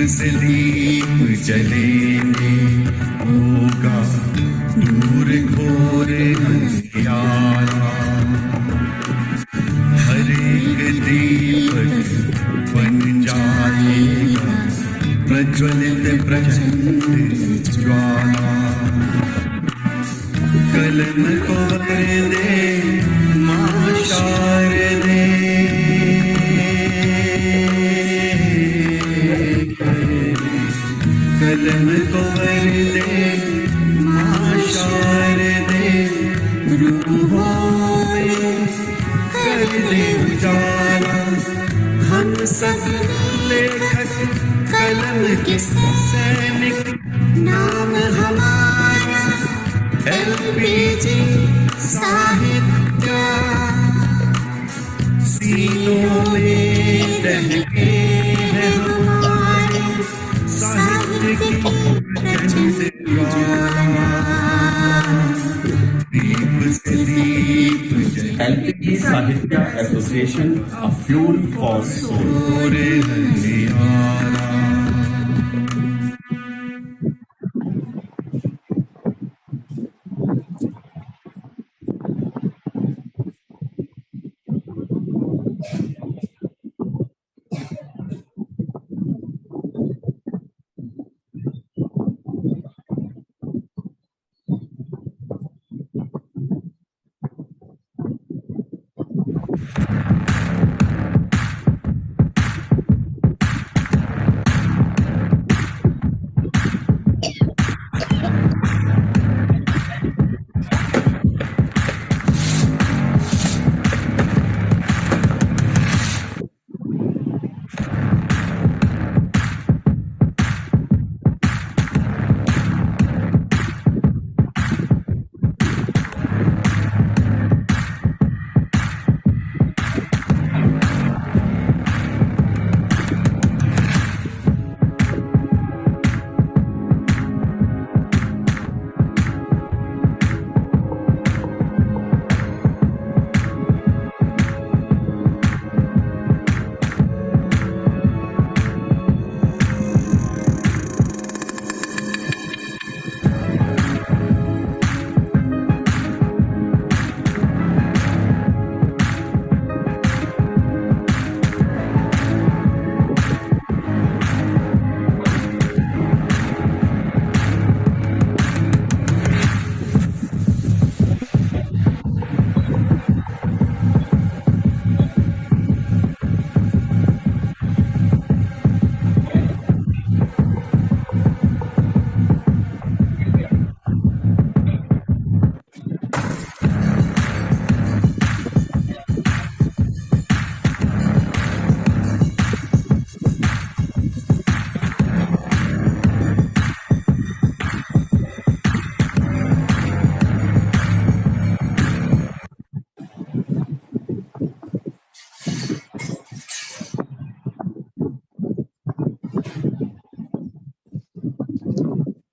से दीप जलेंगे, होगा दूर घोर अंधियारा। हर एक दीपक बन जाएगा प्रज्वलित प्रचंड ज्वाला। कलम को भर दे मां शारदे, कलम को भर दे मां शारदे। रूहों में कर दे उजाला, हम सब लेखक कलम के सैनिक। नाम हमारा LPG साहित्य, सीनों में दहके है हमारे साहित्य की प्रचंड ज्वाला। दीप से दीप LPG Sahitya Association, a fuel for soul.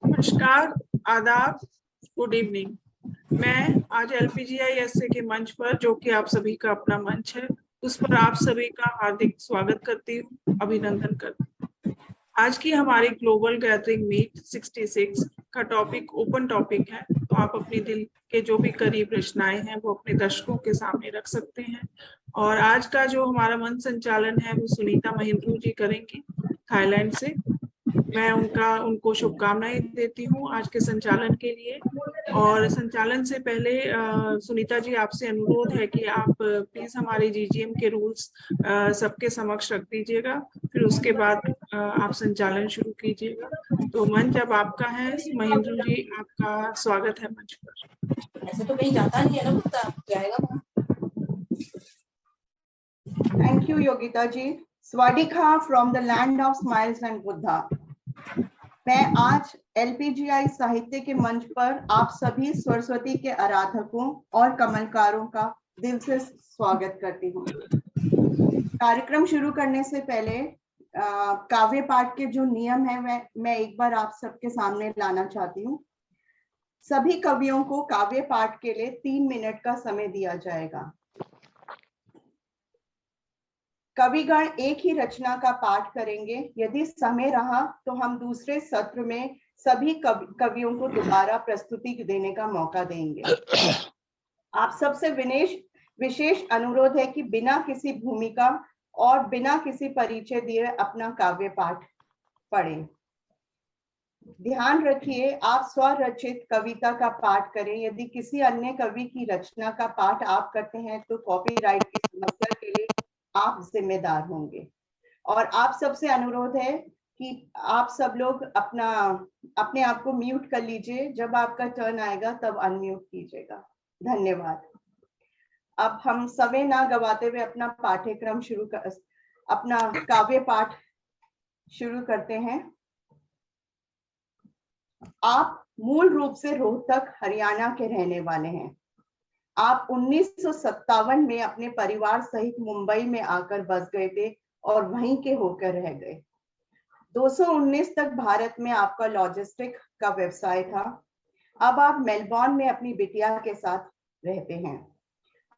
नमस्कार, आदाब, गुड इवनिंग। मैं आज LPGISA के मंच पर, जो कि आप सभी का अपना मंच है, उस पर आप सभी का हार्दिक स्वागत करती हूँ, अभिनंदन करती हूँ। आज की हमारी ग्लोबल गैदरिंग मीट 66 का टॉपिक ओपन टॉपिक है, तो आप अपने दिल के जो भी करीब रचनाएं हैं वो अपने दर्शकों के सामने रख सकते हैं। और आज का जो हमारा मंच संचालन है वो सुनीता महिंद्रू जी करेंगी थाईलैंड से। मैं उनको शुभकामनाएं देती हूँ आज के संचालन के लिए। और संचालन से पहले सुनीता जी आपसे अनुरोध है कि आप प्लीज हमारे जीजीएम के रूल्स सबके समक्ष रख दीजिएगा, फिर उसके बाद आप संचालन शुरू कीजिएगा। तो मंच अब आपका है महिंद्रू जी, आपका स्वागत है मंच पर। ऐसे तो कहीं जाता नहीं है ना, कुत्ता जाएगा। Thank you, Yogita ji. Swadika from the land of smiles and Buddha. मैं आज LPGI साहित्य के मंच पर आप सभी सरस्वती के आराधकों और कमलकारों का दिल से स्वागत करती हूँ। कार्यक्रम शुरू करने से पहले काव्य पाठ के जो नियम है मैं एक बार आप सबके सामने लाना चाहती हूँ। सभी कवियों को काव्य पाठ के लिए 3 मिनट का समय दिया जाएगा। कविगण एक ही रचना का पाठ करेंगे। यदि समय रहा तो हम दूसरे सत्र में सभी कवियों को दोबारा प्रस्तुति देने का मौका देंगे। आप सबसे विशेष अनुरोध है कि बिना किसी भूमिका और बिना किसी परिचय दिए अपना काव्य पाठ पढ़ें। ध्यान रखिए, आप स्वरचित कविता का पाठ करें। यदि किसी अन्य कवि की रचना का पाठ आप करते हैं तो कॉपीराइट की समस्या के लिए आप जिम्मेदार होंगे। और आप सबसे अनुरोध है कि आप सब लोग अपने आप को म्यूट कर लीजिए। जब आपका टर्न आएगा तब अनम्यूट कीजिएगा। धन्यवाद। अब हम समय ना गवाते हुए अपना पाठ्यक्रम अपना काव्य पाठ शुरू करते हैं। आप मूल रूप से रोहतक हरियाणा के रहने वाले हैं। आप 1957 में अपने परिवार सहित मुंबई में आकर बस गए थे और वहीं के होकर रह गए। 2019 तक भारत में आपका लॉजिस्टिक का व्यवसाय था। अब आप मेलबॉर्न में अपनी बिटिया के साथ रहते हैं।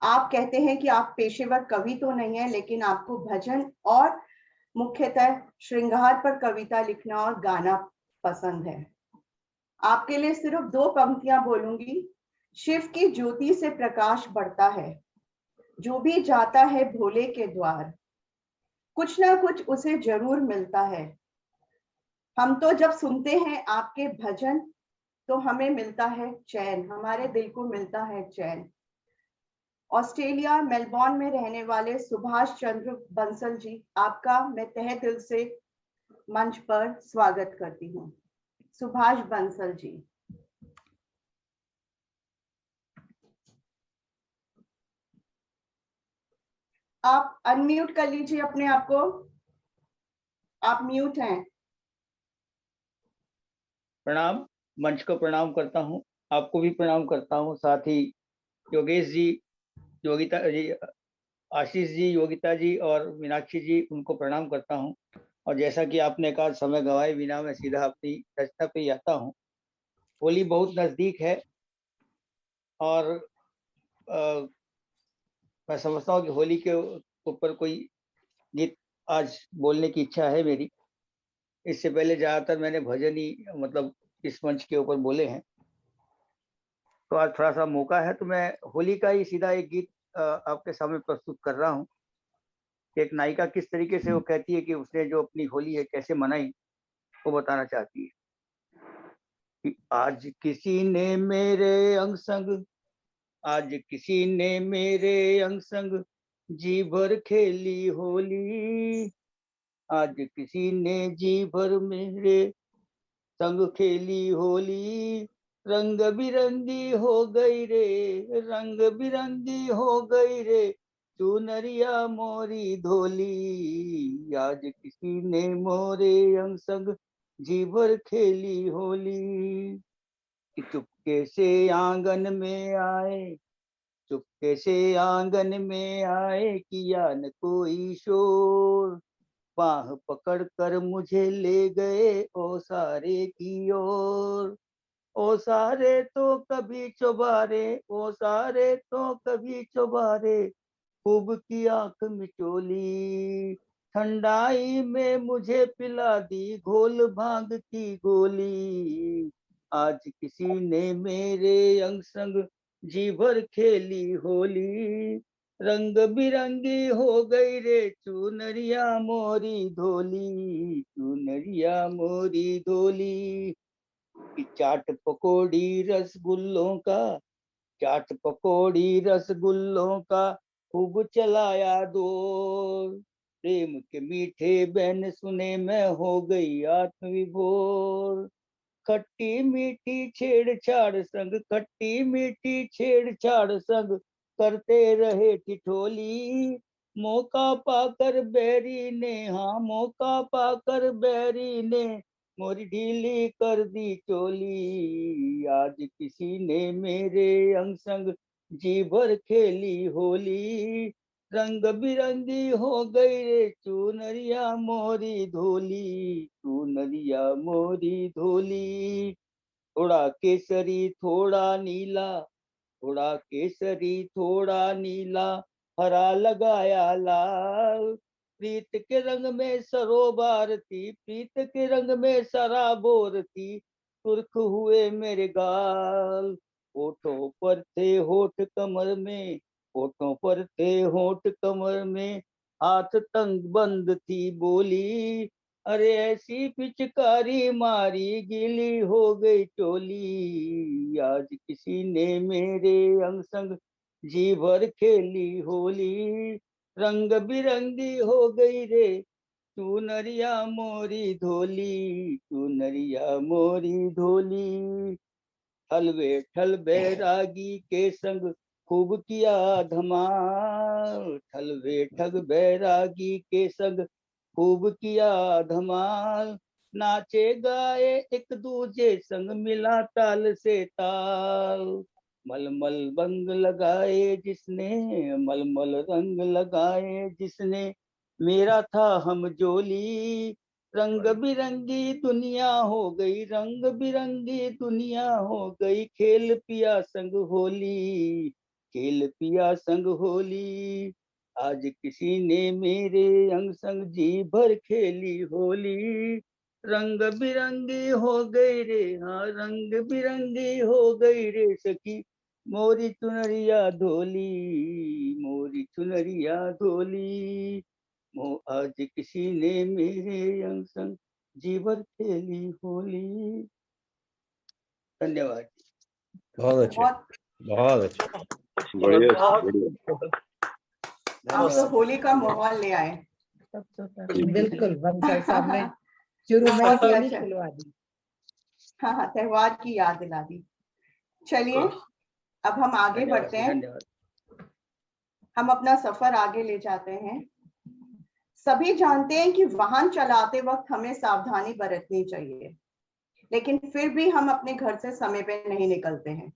आप कहते हैं कि आप पेशेवर कवि तो नहीं है, लेकिन आपको भजन और मुख्यतः श्रृंगार पर कविता लिखना और गाना पसंद है। आपके लिए सिर्फ 2 पंक्तियां बोलूंगी। शिव की ज्योति से प्रकाश बढ़ता है, जो भी जाता है भोले के द्वार, कुछ ना कुछ उसे जरूर मिलता है। हम तो जब सुनते हैं आपके भजन तो हमें मिलता है चैन, हमारे दिल को मिलता है चैन। ऑस्ट्रेलिया मेलबॉर्न में रहने वाले सुभाष चंद्र बंसल जी, आपका मैं तहे दिल से मंच पर स्वागत करती हूँ। सुभाष बंसल जी। आप अनम्यूट कर लीजिए अपने आप को, आप म्यूट हैं। प्रणाम, मंच को प्रणाम करता हूं, आपको भी प्रणाम करता हूं। साथ ही योगेश जी, योगिता जी, आशीष जी, योगिता जी और मीनाक्षी जी, उनको प्रणाम करता हूं। और जैसा कि आपने कहा, समय गवाए बिना मैं सीधा अपनी रचना पे ही आता हूं। होली बहुत नजदीक है और मैं समझता हूँ कि होली के ऊपर कोई गीत आज बोलने की इच्छा है मेरी। इससे पहले ज्यादातर मैंने भजन ही मतलब इस मंच के ऊपर बोले हैं, तो आज थोड़ा सा मौका है तो मैं होली का ही सीधा एक गीत आपके सामने प्रस्तुत कर रहा हूँ। एक नायिका किस तरीके से वो कहती है कि उसने जो अपनी होली है कैसे मनाई, वो बताना चाहती है कि आज किसी ने मेरे अंग संग, आज किसी ने मेरे अंग संग जी भर खेली होली, आज किसी ने जी भर मेरे संग खेली होली, रंग बिरंगी हो गई रे, रंग बिरंगी हो गई रे, चुनरिया मोरी धोली, आज किसी ने मोरे अंग संग जी भर खेली होली। चुपके से आंगन में आए, चुपके से आंगन में आए, किया न कोई शोर, बाह पकड़ कर मुझे ले गए ओ सारे की ओर, ओ सारे तो कभी चौबारे, ओ सारे तो कभी चौबारे, खूब की आंख मिचोली, ठंडाई में मुझे पिला दी घोल भांग की गोली, आज किसी ने मेरे अंग संग जी भर खेली होली, रंग बिरंगी हो गई रे चुनरिया मोरी धोली, चुनरिया मोरी धोली। कि चाट पकौड़ी रसगुल्लों का, चाट पकौड़ी रसगुल्लों का खूब चलाया दौर, प्रेम के मीठे बैन सुने मैं हो गई आत्मविभोर। खट्टी मीठी छेड़छाड़ संग, खट्टी मीठी छेड़छाड़ संग करते रहे ठिठोली, मौका पाकर बैरी ने, हाँ मौका पाकर बैरी ने मोरी ढीली कर दी चोली। आज किसी ने मेरे अंग संग जी भर खेली होली, रंग बिरंगी हो गई रे चुनरिया मोरी धोली, चुनरिया मोरी धोली। थोड़ा केसरी थोड़ा नीला, थोड़ा केसरी थोड़ा नीला, हरा लगाया लाल, प्रीत के रंग में सरोबार थी, प्रीत के रंग में सराबोर थी, सुर्ख हुए मेरे गाल। होठों पर थे होठ कमर में, होठों पर थे होठ कमर में, हाथ तंग बंद थी बोली, अरे ऐसी पिचकारी मारी गीली हो गई चोली। आज किसी ने मेरे अंग संग जी भर खेली होली, रंग बिरंगी हो गई रे चुनरिया मोरी धोली, चुनरिया मोरी धोली। ठलवे ठल बैरागी के संग खूब किया धमाल, ठलवे ठग बैरागी के संग खूब किया धमाल, नाचे गाए एक दूजे संग मिला ताल से ताल। मलमल रंग लगाए जिसने, मलमल रंग लगाए जिसने, मेरा था हम जोली, रंग बिरंगी दुनिया हो गई, रंग बिरंगी दुनिया हो गई, खेल पिया संग होली, खेल पिया संग होली। आज किसी ने मेरे अंग संग जी भर खेली होली, रंग बिरंगी हो गई रे, हाँ रंग बिरंगी हो गई रे सखी मोरी चुनरिया धोली, मोरी चुनरिया धोली। आज किसी ने मेरे अंग संग जी भर खेली होली। धन्यवाद। बहुत अच्छे, बहुत बहुत अच्छे। बढ़िया आप बढ़िया। तो होली का माहौल ले आए। बिल्कुल बंसल साहब ने शुरू में बहुत ही होली अच्छा। खिलवा दी। हाँ हाँ, त्योहार की याद दिला दी। चलिए अब हम आगे बढ़ते हैं, धन्यवाद। हम अपना सफर आगे ले जाते हैं। सभी जानते हैं कि वाहन चलाते वक्त हमें सावधानी बरतनी चाहिए, लेकिन फिर भी हम अपने घर से समय पे नहीं निकलते हैं।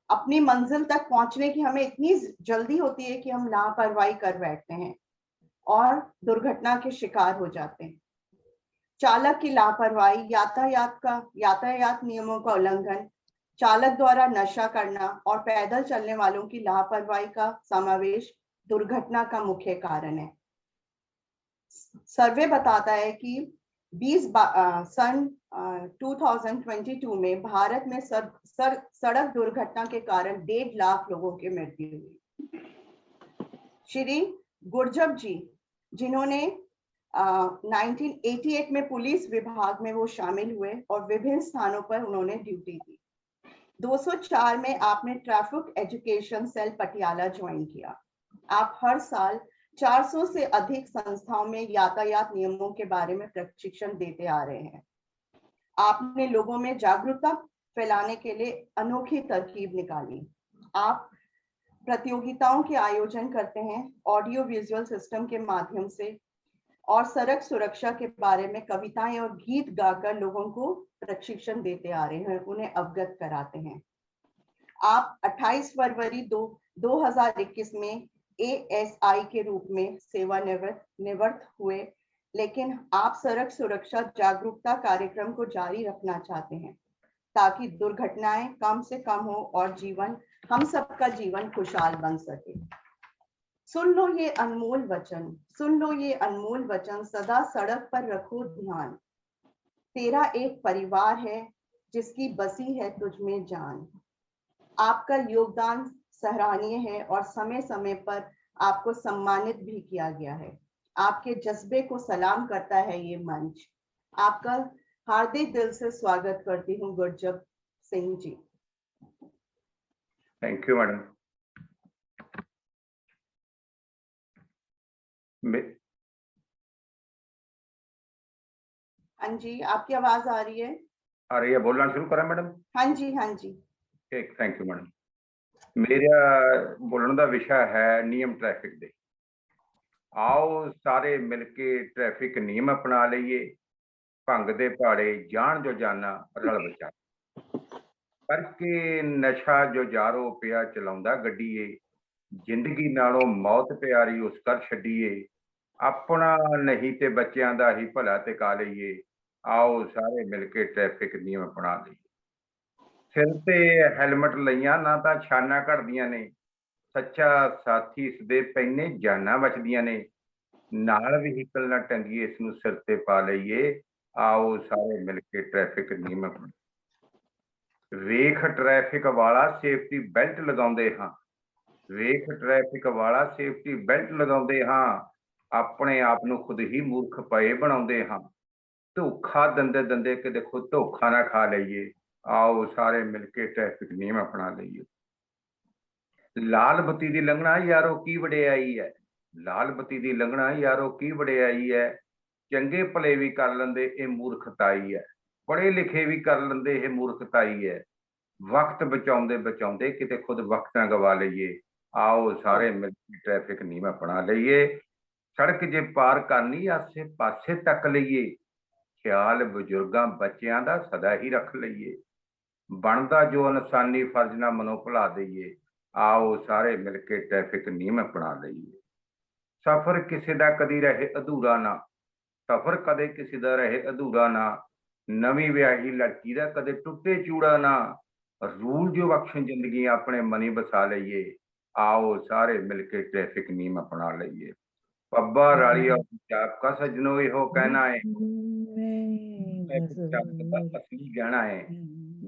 अपनी मंजिल तक पहुंचने की हमें इतनी जल्दी होती है कि हम लापरवाही कर बैठते हैं और दुर्घटना के शिकार हो जाते हैं। चालक की लापरवाही, यातायात नियमों का उल्लंघन, चालक द्वारा नशा करना और पैदल चलने वालों की लापरवाही का समावेश दुर्घटना का मुख्य कारण है। सर्वे बताता है कि सन 2022 में भारत में सड़क दुर्घटना के कारण 1.5 लाख लोगों की मृत्यु हुई। श्री गुरजब जी, जिन्होंने 1988 में पुलिस विभाग में वो शामिल हुए और विभिन्न स्थानों पर उन्होंने ड्यूटी की। 204 में आपने traffic education cell Patiala join किया। आप हर साल 400 से अधिक संस्थाओं में यातायात नियमों के बारे में प्रशिक्षण देते आ रहे हैं। आपने लोगों में जागरूकता फैलाने के लिए अनोखी तरकीब निकाली। आप प्रतियोगिताओं के आयोजन करते हैं ऑडियो विजुअल सिस्टम के माध्यम से और सड़क सुरक्षा के बारे में कविताएं और गीत गाकर लोगों को प्रशिक्षण देते आ रहे हैं, उन्हें अवगत कराते हैं। आप 28 फरवरी 2021 में ASI के रूप में सेवानिवृत्त हुए, लेकिन आप सड़क सुरक्षा जागरूकता कार्यक्रम को जारी रखना चाहते हैं ताकि दुर्घटनाएं कम से कम हो और हम सबका जीवन खुशहाल बन सके। सुन लो ये अनमोल वचन, सुन लो ये अनमोल वचन, सदा सड़क पर रखो ध्यान। तेरा एक परिवार है जिसकी बसी है तुझ में जान। आपका योगदान सराहनीय है और समय समय पर आपको सम्मानित भी किया गया है। आपके जज्बे को सलाम करता है ये मंच। आपका हार्दिक दिल से स्वागत करती हूँ Gurjab Singh ji. Thank you madam. हाँ जी, आपकी आवाज आ रही है? आ रही है, बोलना शुरू करा मैडम? हाँ जी, हाँ जी। ठीक, थैंक यू मैडम। मेरा बोलने का विषय है नियम ट्रैफिक दे। आओ सारे मिलके ट्रैफिक नियम अपना लईए, भंग दे पहाड़े जान जो जाना रल बचा करके नशा जो जारो पिया चलाउंदा गड्डीए, जिंदगी नालों मौत प्यारी उस कर छड्डीए, अपना नहीं ते बच्चों का ही भला ते का लईए, आओ सारे मिलके ट्रैफिक नियम अपना लईए। सिर ते हैलमेट लईया ना तां छाना घटदियां ने, सच्चा साथी इसदे पैने जाना बचदियां ने, नाल व्हीकल ना टंगीए इसनूं सिर ते पा लईए, आओ सारे मिलके ट्रैफिक नियम अपना। वेख ट्रैफिक वाला सेफ्टी बेल्ट लगाउंदे हां, वेख ट्रैफिक वाला सेफ्टी बेल्ट लगाउंदे हां, अपने आप नूं खुद ही मूर्ख पए बनाउंदे हां, धोखा दंदे दंदे कि देखो धोखा ना खा लईए, आओ सारे मिलके ट्रैफिक नियम अपना लईए। लाल बत्ती दी लंघना यारो की वडियाई है, लाल बत्ती दी लंघना यारो की वडियाई है, चंगे भले भी कर लंदे ये मूर्खताई है, पढ़े लिखे भी कर लंदे ये मूर्खताई है, वक्त बचाउंदे बचाउंदे किते खुद वक्त ना गवा लईए, आओ सारे मिलके ट्रैफिक नियम अपना लईए। सड़क जे पार करनी आसे पासे तक लईए, ख्याल बजुर्गां बच्चियां दा सदा ही रख लईए, बनदा जो इनसानी फर्ज ना मनो भुला दईए, आओ सारे मिलके ट्रैफिक नियम अपना लईए। सफर किसी दा कदी रहे अधूरा ना, सफर कदे किसी दा रहे अधूरा ना, नवी विआही लड़की दा कदे टुटे चूड़ा ना, रूल जो बख्शन जिंदगी अपने मनी बसा लईए, आओ सारे मिलके ट्रैफिक नियम अपना लईए। पब्बा राली और आपका सजनो हो कहना है, असली गहना है,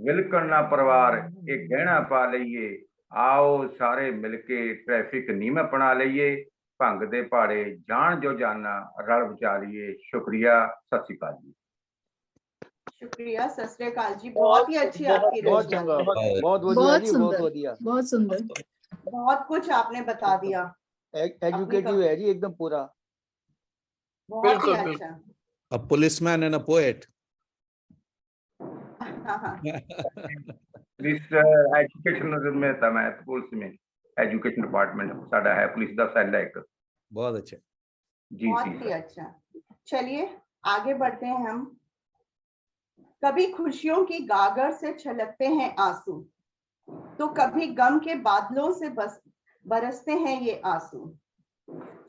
विल करना परिवार एक गहना पा लईए, आओ सारे मिलके ट्रैफिक नियम अपना लईए, भंग दे पहाड़े जान जो जाना रल बचा लिए। शुक्रिया, सत श्री अकाल जी। शुक्रिया, सत श्री अकाल जी। बहुत ही अच्छी आपकी बहुत रचना चंगा, थी। बहुत बढ़िया जी, बहुत बढ़िया, बहुत सुंदर, बहुत कुछ आपने बता दिया। एजुकेटिव है जी एकदम पूरा। बहुत ही अच्छा। A policeman and a poet. हाँ, हाँ। पुलिस एजुकेशन में था, मैं पुलिस में एजुकेशन डिपार्टमेंट साडा है, पुलिस दा सेल है एक। बहुत अच्छा जी बहुत जी ही अच्छा। चलिए आगे बढ़ते हैं हम। कभी खुशियों की गागर से छलकते हैं आंसू, तो कभी गम के बादलों से बरसते हैं ये आंसू,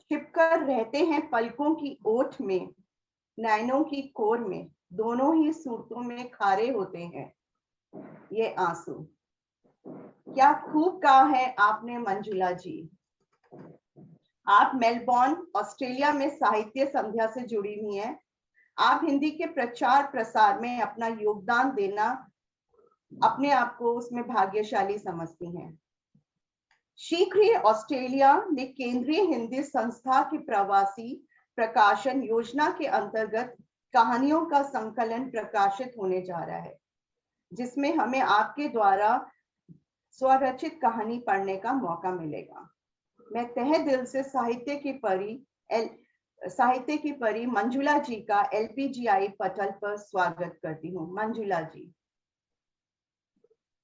छिपकर रहते हैं पलकों की ओट में, नैनों की कोर में, दोनों ही सूरतों में खारे होते हैं ये आंसू। क्या खूब कहा है आपने मंजुला जी। आप मेलबोर्न ऑस्ट्रेलिया में साहित्य संध्या से जुड़ी हुई हैं। आप हिंदी के प्रचार प्रसार में अपना योगदान देना अपने आप को उसमें भाग्यशाली समझती हैं। शीघ्र ही ऑस्ट्रेलिया में केंद्रीय हिंदी संस्था की प्रवासी प्रकाशन योजना के अंतर्गत कहानियों का संकलन प्रकाशित होने जा रहा है, जिसमें हमें आपके द्वारा स्वरचित कहानी पढ़ने का मौका मिलेगा। मैं तहे दिल से साहित्य की परी मंजुला जी का LPGI पटल पर स्वागत करती हूँ। मंजुला जी।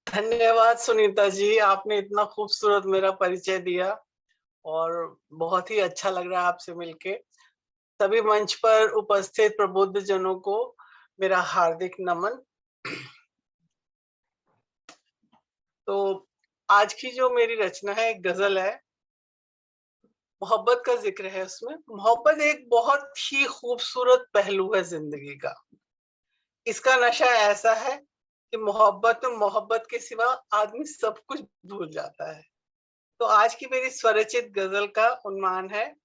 धन्यवाद सुनीता जी, आपने इतना खूबसूरत मेरा परिचय दिया और बहुत ही अच्छा लग रहा है आपसे मिलके। सभी मंच पर उपस्थित प्रबुद्ध जनों को मेरा हार्दिक नमन। तो आज की जो मेरी रचना है एक गजल है, मोहब्बत का जिक्र है उसमें। मोहब्बत एक बहुत ही खूबसूरत पहलू है जिंदगी का। इसका नशा ऐसा है कि मोहब्बत के सिवा आदमी सब कुछ भूल जाता है। तो आज की मेरी स्वरचित गजल का उन्माद है,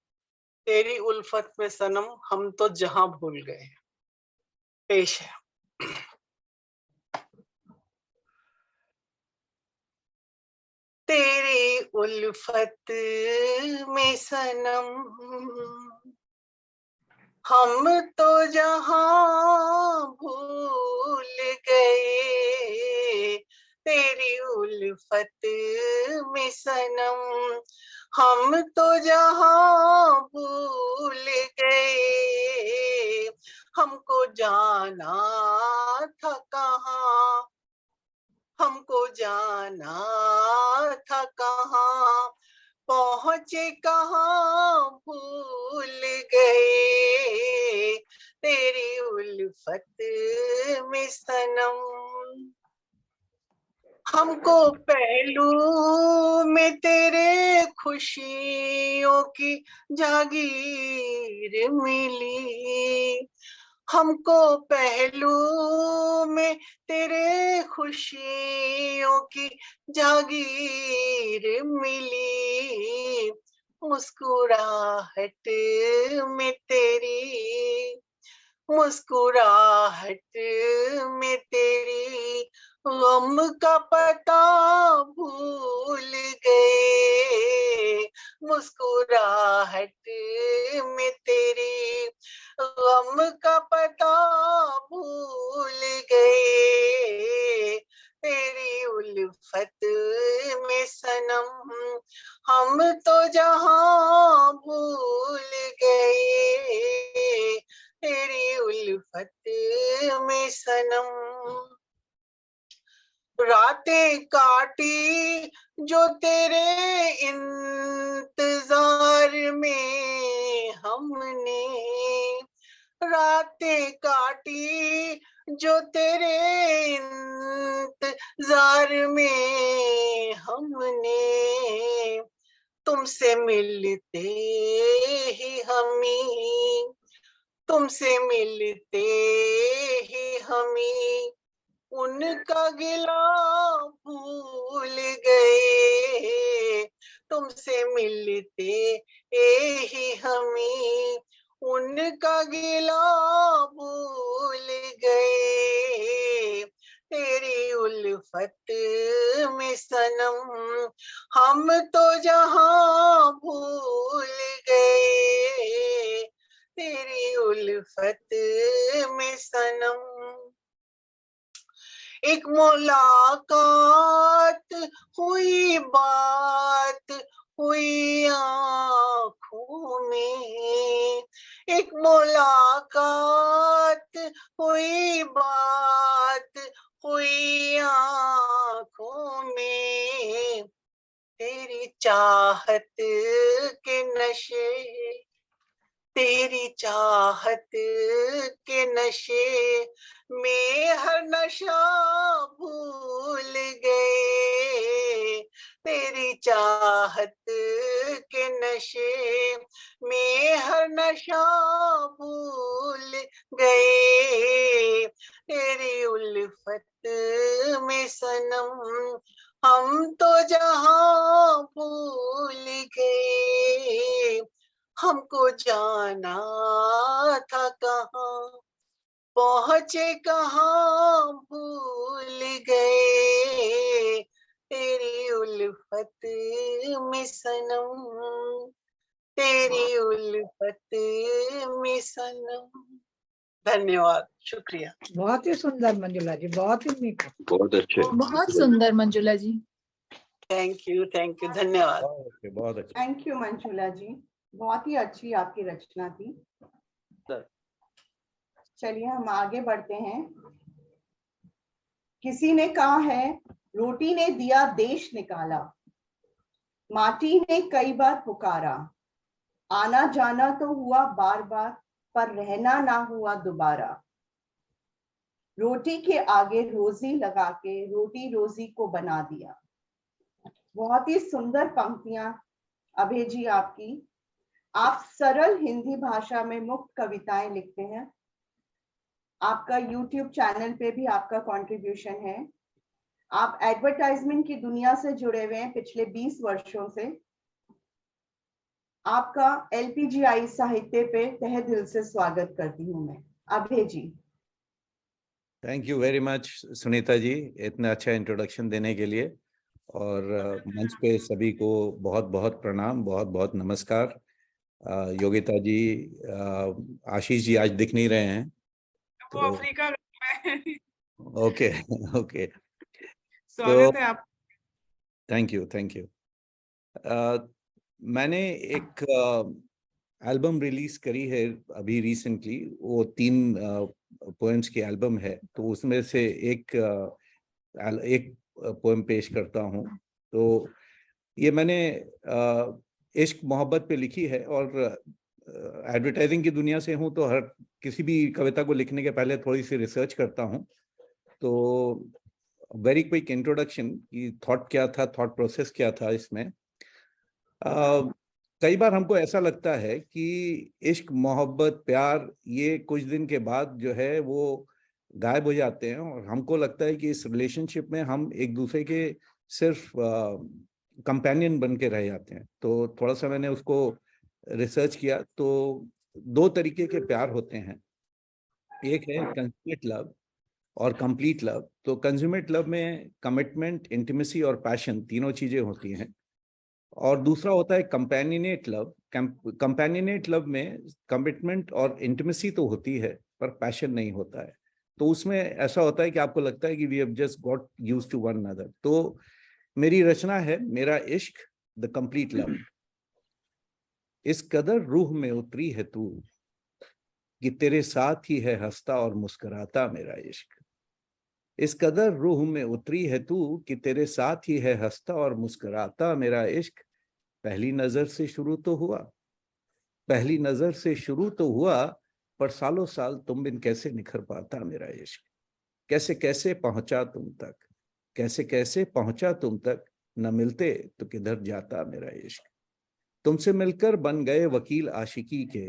तेरी उल्फत में सनम हम तो जहां भूल गए। पेश है। उल्फत में सनम हम तो जहां भूल गए तेरी उल्फत में सनम हम तो जहां भूल गए हमको जाना था कहाँ हमको जाना था कहाँ पहुंचे कहाँ भूल गए तेरी उल्फत में सनम हमको पहलू में तेरे खुशियों की जागीर मिली हमको पहलू में तेरे खुशियों की जागीर मिली मुस्कुराहट में तेरी मुस्कुराहट में तेरी गम का पता भूल गए मुस्कुराहट में तेरी गम का पता भूल गए तेरी उल्फत में सनम हम तो जहां भूल गए तेरी उल्फत में सनम रातें काटी जो तेरे इंतजार में हमने रातें काटी जो तेरे इंतजार में हमने तुमसे मिलते ही हमें तुमसे मिलते ही हमें उनका गिला भूल गए तुमसे मिलते ही हमें उनका गिला भूल गए तेरी उल्फत में सनम हम तो जहां भूल गए तेरी उल्फत में सनम एक मुलाकात हुई बात हुई आँखों में एक मुलाकात हुई बात हुई आँखों में तेरी चाहत के नशे तेरी चाहत के नशे में हर नशा भूल गए तेरी चाहत के नशे में हर नशा भूल गए तेरी उल्फत में सनम हम तो जहां भूल गए हमको जाना था कहाँ पहुंचे कहाँ भूल गए तेरी उल्फत में सनम तेरी उल्फत में सनम धन्यवाद शुक्रिया बहुत ही सुंदर मंजुला जी बहुत ही मीठा बहुत अच्छे बहुत सुंदर मंजुला जी थैंक यू धन्यवाद बहुत अच्छे थैंक यू मंजुला जी बहुत ही अच्छी आपकी रचना थी चलिए हम आगे बढ़ते हैं किसी ने कहा है रोटी ने दिया देश निकाला माटी ने कई बार पुकारा आना जाना तो हुआ बार बार पर रहना ना हुआ दोबारा रोटी के आगे रोजी लगा के रोटी रोजी को बना दिया बहुत ही सुंदर पंक्तियां अभय जी आपकी आप सरल हिंदी भाषा में मुक्त कविताएं लिखते हैं आपका YouTube चैनल पे भी आपका कंट्रीब्यूशन है आप एडवर्टाइजमेंट की दुनिया से जुड़े हुए हैं पिछले 20 वर्षों से आपका LPGI साहित्य पे तहे दिल से स्वागत करती हूं मैं Abhay ji thank you very much Sunita ji इतना अच्छा इंट्रोडक्शन देने के लिए और मंच पे सभी को बहुत बहुत प्रणाम, बहुत बहुत नमस्कार। योगिता जी, आशीष जी आज दिख नहीं रहे हैं वो तो अफ्रीका में है। ओके ओके, स्वागत है आप। Thank you thank you. मैंने एक एल्बम रिलीज करी है अभी रिसेंटली, वो 3 पोएम्स की एल्बम है, तो उसमें से एक पोएम पेश करता हूँ। तो ये मैंने इश्क मोहब्बत पे लिखी है, और एडवर्टाइजिंग की दुनिया से हूँ तो हर किसी भी कविता को लिखने के पहले थोड़ी सी रिसर्च करता हूँ। तो वेरी क्विक इंट्रोडक्शन की थॉट क्या था, थॉट प्रोसेस क्या था इसमें। कई बार हमको ऐसा लगता है कि इश्क मोहब्बत प्यार ये कुछ दिन के बाद जो है वो गायब हो जाते हैं, और हमको लगता है कि इस रिलेशनशिप में हम एक दूसरे के सिर्फ कंपेनियन बन के रह जाते हैं। तो थोड़ा सा मैंने उसको रिसर्च किया, तो 2 तरीके के प्यार होते हैं। एक है कंज्यूमेट लव और कंप्लीट लव। तो कंज्यूमेट लव में कमिटमेंट, इंटीमेसी और पैशन तीनों चीजें होती हैं, और दूसरा होता है कंपेनिनेट लव। कंपेनिनेट लव में कमिटमेंट और इंटीमेसी तो होती है पर पैशन नहीं होता है। तो उसमें ऐसा होता है कि आपको लगता है कि we have just got used to one another. तो मेरी रचना है मेरा इश्क द कंप्लीट लव। इस कदर रूह में उतरी है तू कि तेरे साथ ही है हंसता और मुस्कुराता मेरा इश्क। इस कदर रूह में उतरी है तू कि तेरे साथ ही है हंसता और मुस्कुराता मेरा इश्क। पहली नजर से शुरू तो हुआ, पहली नजर से शुरू तो हुआ, पर सालों साल तुम बिन कैसे निखर पाता मेरा इश्क। कैसे कैसे पहुंचा तुम तक, कैसे कैसे पहुंचा तुम तक, न मिलते तो किधर जाता मेरा इश्क। तुमसे मिलकर बन गए वकील आशिकी के,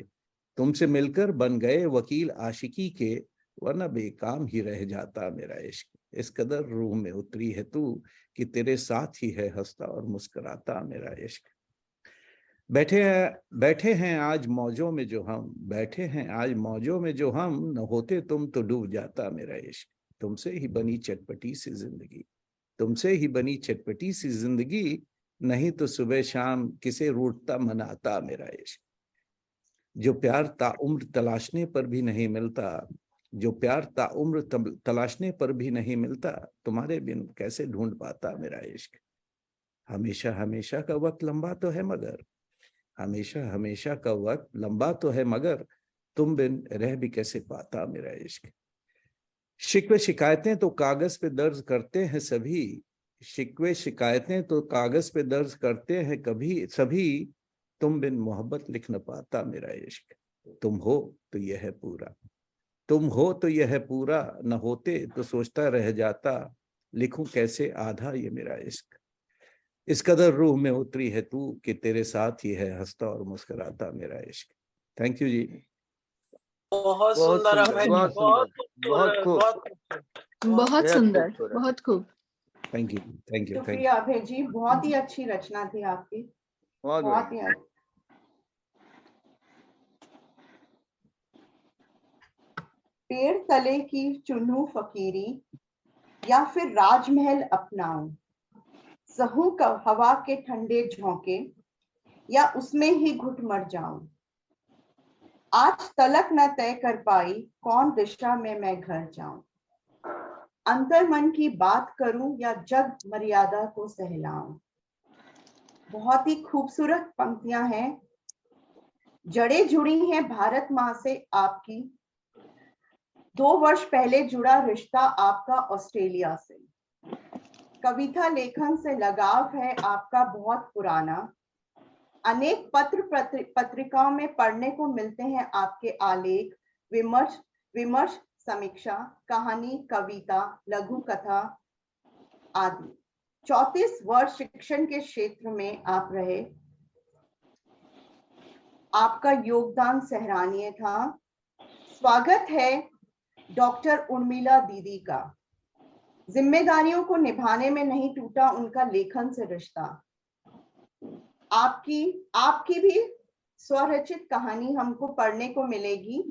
तुमसे मिलकर बन गए वकील आशिकी के, वरना बेकाम ही रह जाता मेरा इश्क। इस कदर रूह में उतरी है तू कि तेरे साथ ही है हंसता और मुस्कुराता मेरा इश्क। बैठे हैं आज मौजों में जो हम, बैठे हैं आज मौजों में जो हम, न होते तुम तो डूब जाता मेरा इश्क। तुमसे ही बनी चटपटी सी जिंदगी, तुमसे ही बनी चटपटी सी जिंदगी, नहीं तो सुबह शाम किसे रूठता मनाता मेरा इश्क। जो प्यार ताउम्र तलाशने पर भी नहीं मिलता, जो प्यार ताउम्र तलाशने पर भी नहीं मिलता, तुम्हारे बिन कैसे ढूंढ पाता मेरा इश्क। हमेशा हमेशा का वक्त लंबा तो है मगर, हमेशा हमेशा का वक्त लंबा तो है मगर, तुम बिन रह भी कैसे पाता मेरा इश्क। शिकवे शिकायतें तो कागज पे दर्ज करते हैं सभी, शिकवे शिकायतें तो कागज पे दर्ज करते हैं कभी सभी, तुम बिन मोहब्बत लिख न पाता मेरा इश्क। तुम हो तो यह है पूरा, तुम हो तो यह है पूरा, न होते तो सोचता रह जाता, लिखूं कैसे आधा ये मेरा इश्क। इस कदर रूह में उतरी है तू कि तेरे साथ ही है हंसता और मुस्कुराता मेरा इश्क। थैंक यू जी। बहुत बहुत सुंदर सुंदर, अभय जी, बहुत बहुत सुंदर, बहुत खूबसूरत, खूब, बहुत खूबसूरत। बहुत बेहद सुंदर, खूबसूरत। बहुत खूब। Thank you thank you thank शुक्रिया अभय जी, बहुत ही अच्छी रचना थी आपकी, बहुत बहुत बढ़िया। ही अच्छी। पेड़ तले की चुन्नू फकीरी या फिर राजमहल अपनाऊं, सहूं का हवा के ठंडे झोंके या उसमें ही घुट मर जाऊं। आज तलक न तय कर पाई कौन दिशा में मैं घर जाऊं। अंतर मन की बात करूं या जग मर्यादा को सहलाऊं। बहुत ही खूबसूरत पंक्तियां हैं। जड़ें जुड़ी हैं भारत माँ से आपकी, 2 वर्ष पहले जुड़ा रिश्ता आपका ऑस्ट्रेलिया से। कविता लेखन से लगाव है आपका बहुत पुराना। अनेक पत्रिकाओं में पढ़ने को मिलते हैं आपके आलेख, विमर्श, समीक्षा, कहानी, कविता, लघु कथा आदि। 34 वर्ष शिक्षण के क्षेत्र में आप रहे। आपका योगदान सराहनीय था। स्वागत है डॉक्टर उर्मिला दीदी का। जिम्मेदारियों को निभाने में नहीं टूटा उनका लेखन से रिश्ता। आपकी भी स्वरचित कहानी हमको पढ़ने को मिलेगी,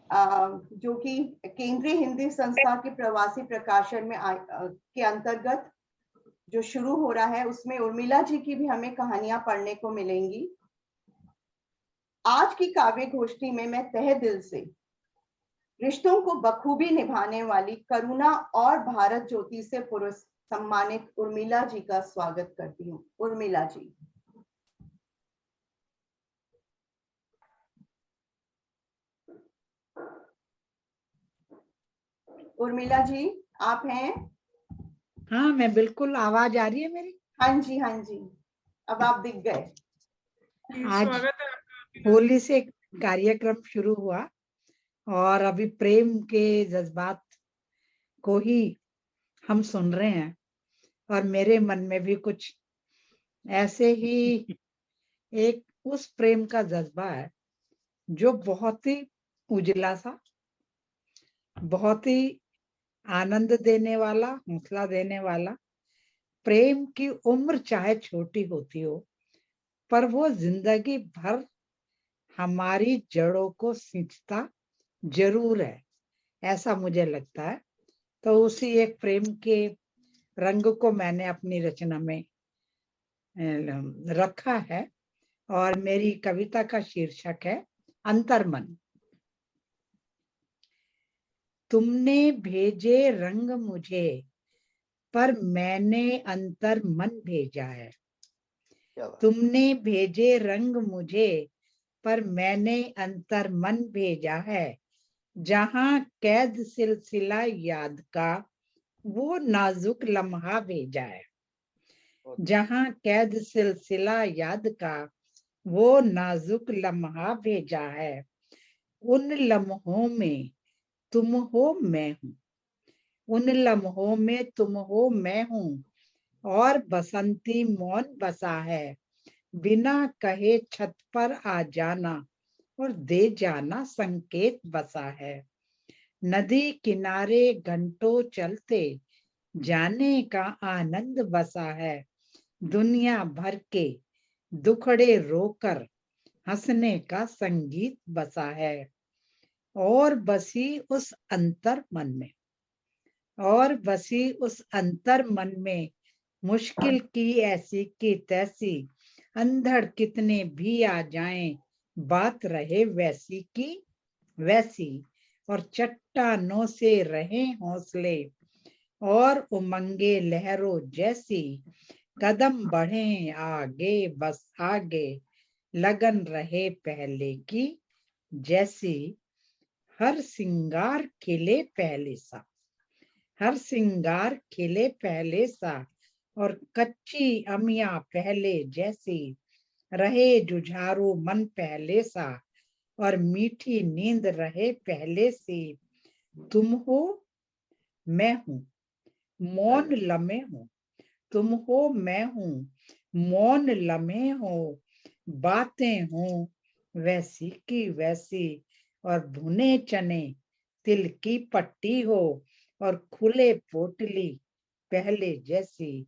जो कि केंद्रीय हिंदी संस्था के प्रवासी प्रकाशन में के अंतर्गत जो शुरू हो रहा है उसमें उर्मिला जी की भी हमें कहानियां पढ़ने को मिलेंगी। आज की काव्य गोष्ठी में मैं तहे दिल से रिश्तों को बखूबी निभाने वाली करुणा और भारत ज्योति से सम्मानित उर्मिला जी का स्वागत करती हूँ। उर्मिला जी। उर्मिला जी आप हैं? हाँ, मैं बिल्कुल, आवाज आ रही है मेरी? हाँ जी, हाँ जी, अब आप दिख गए। आज स्वागत है आपका। होली से कार्यक्रम शुरू हुआ और अभी प्रेम के जज्बात को ही हम सुन रहे हैं और मेरे मन में भी कुछ ऐसे ही एक उस प्रेम का जज्बा है जो बहुत ही उजला सा, बहुत ही आनंद देने वाला, हौसला देने वाला। प्रेम की उम्र चाहे छोटी होती हो, पर वो जिंदगी भर हमारी जड़ों को सींचता जरूर है, ऐसा मुझे लगता है। तो उसी एक प्रेम के रंग को मैंने अपनी रचना में रखा है और मेरी कविता का शीर्षक है अंतर्मन। तुमने भेजे रंग मुझे, पर मैंने अंतर्मन भेजा है। तुमने भेजे रंग मुझे, पर मैंने अंतर्मन भेजा है। जहां कैद सिलसिला याद का वो नाजुक लम्हा भेजा है। जहां कैद सिलसिला याद का वो नाजुक लम्हा भेजा है। उन लम्हों में तुम हो मैं हूँ, उन लम्हों में तुम हो मैं हूँ, और बसंती मौन बसा है। बिना कहे छत पर आ जाना और दे जाना संकेत बसा है। नदी किनारे घंटों चलते जाने का आनंद बसा है। दुनिया भर के दुखड़े रोकर हंसने का संगीत बसा है। और बसी उस अंतर मन में, और बसी उस अंतर मन में मुश्किल की ऐसी की तैसी, अंधड़ कितने भी आ जाएं बात रहे वैसी की वैसी। और चट्टानों से रहे हौसले और उमंगे लहरों जैसी, कदम बढ़े आगे बस आगे, लगन रहे पहले की जैसी। हर सिंगार खिले पहले सा, हर सिंगार खिले पहले सा, और कच्ची अमियां पहले जैसी। रहे जुझारू मन पहले सा, और मीठी नींद रहे पहले से। तुम हो मैं हूँ, मौन लम्हे हूँ। तुम हो मैं हूँ, मौन लम्हे हो। बातें हूँ वैसी की वैसी, और भुने चने तिल की पट्टी हो, और खुले पोटली पहले जैसी।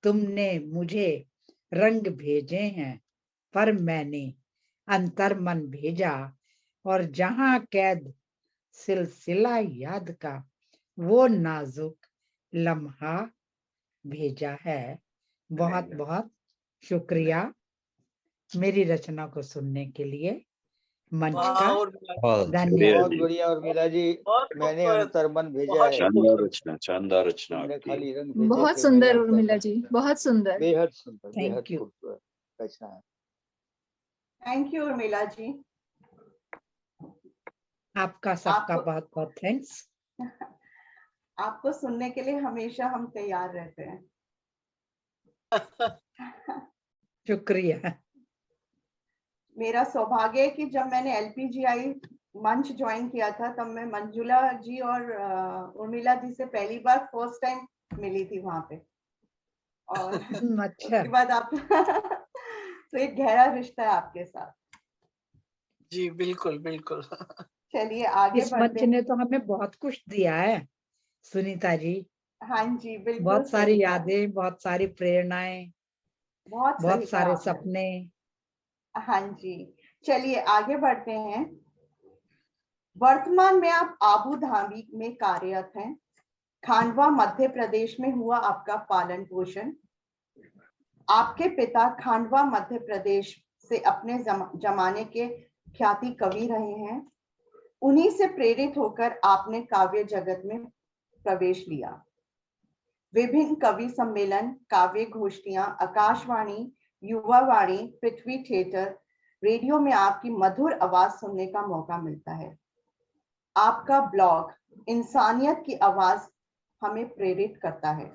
तुमने मुझे रंग भेजे हैं, पर मैंने अंतर्मन भेजा। और जहां कैद सिलसिला याद का वो नाजुक लम्हा भेजा है। बहुत बहुत शुक्रिया मेरी रचना को सुनने के लिए, मंच का धन्यवाद। बहुत बढ़िया उर्मिला जी, मैंने अंतर्मन भेजा है। शानदार रचना, शानदार रचना तुमने आपकी। खाली रंग भेजे बहुत थे, सुंदर मैंने उर्मिला अंतर्मन जी, भेजा। बहुत सुंदर। बेहद सुंदर, बेहद थैंक यू। खूबसूरत रचना है। Thank you Urmila ji. आपका सबका आपको बहुत बहुत थैंक्स। आपको सुनने के लिए हमेशा हम तैयार रहते हैं। शुक्रिया। मेरा सौभाग्य है कि जब मैंने LPGI मंच ज्वाइन किया था तब मैं मंजुला जी और उर्मिला जी से पहली बार फर्स्ट टाइम मिली थी वहां पे, और अच्छा। उसके बाद आप तो एक गहरा रिश्ता है आपके साथ। जी बिल्कुल बिल्कुल। चलिए आगे इस बढ़ते मंच हैं। ने तो हमें बहुत कुछ दिया है सुनीता जी। हाँ जी, बिल्कुल बहुत सही सारी कहा। यादें, बहुत सारी प्रेरणाएं, बहुत सही बहुत कहा सारे आपने। सपने। हाँ जी, चलिए आगे बढ़ते हैं। वर्तमान में आप आबू धाबी में कार्यरत हैं। खांडवा मध्य प्रदेश में हुआ आपका पालन पोषण। आपके पिता खांडवा मध्य प्रदेश से अपने जमाने के ख्याति कवि रहे हैं। उन्हीं से प्रेरित होकर आपने काव्य जगत में प्रवेश लिया। विभिन्न कवि सम्मेलन, काव्य गोष्ठियां, आकाशवाणी, युवा वाणी, पृथ्वी थिएटर, रेडियो में आपकी मधुर आवाज सुनने का मौका मिलता है। आपका ब्लॉग इंसानियत की आवाज हमें प्रेरित करता है।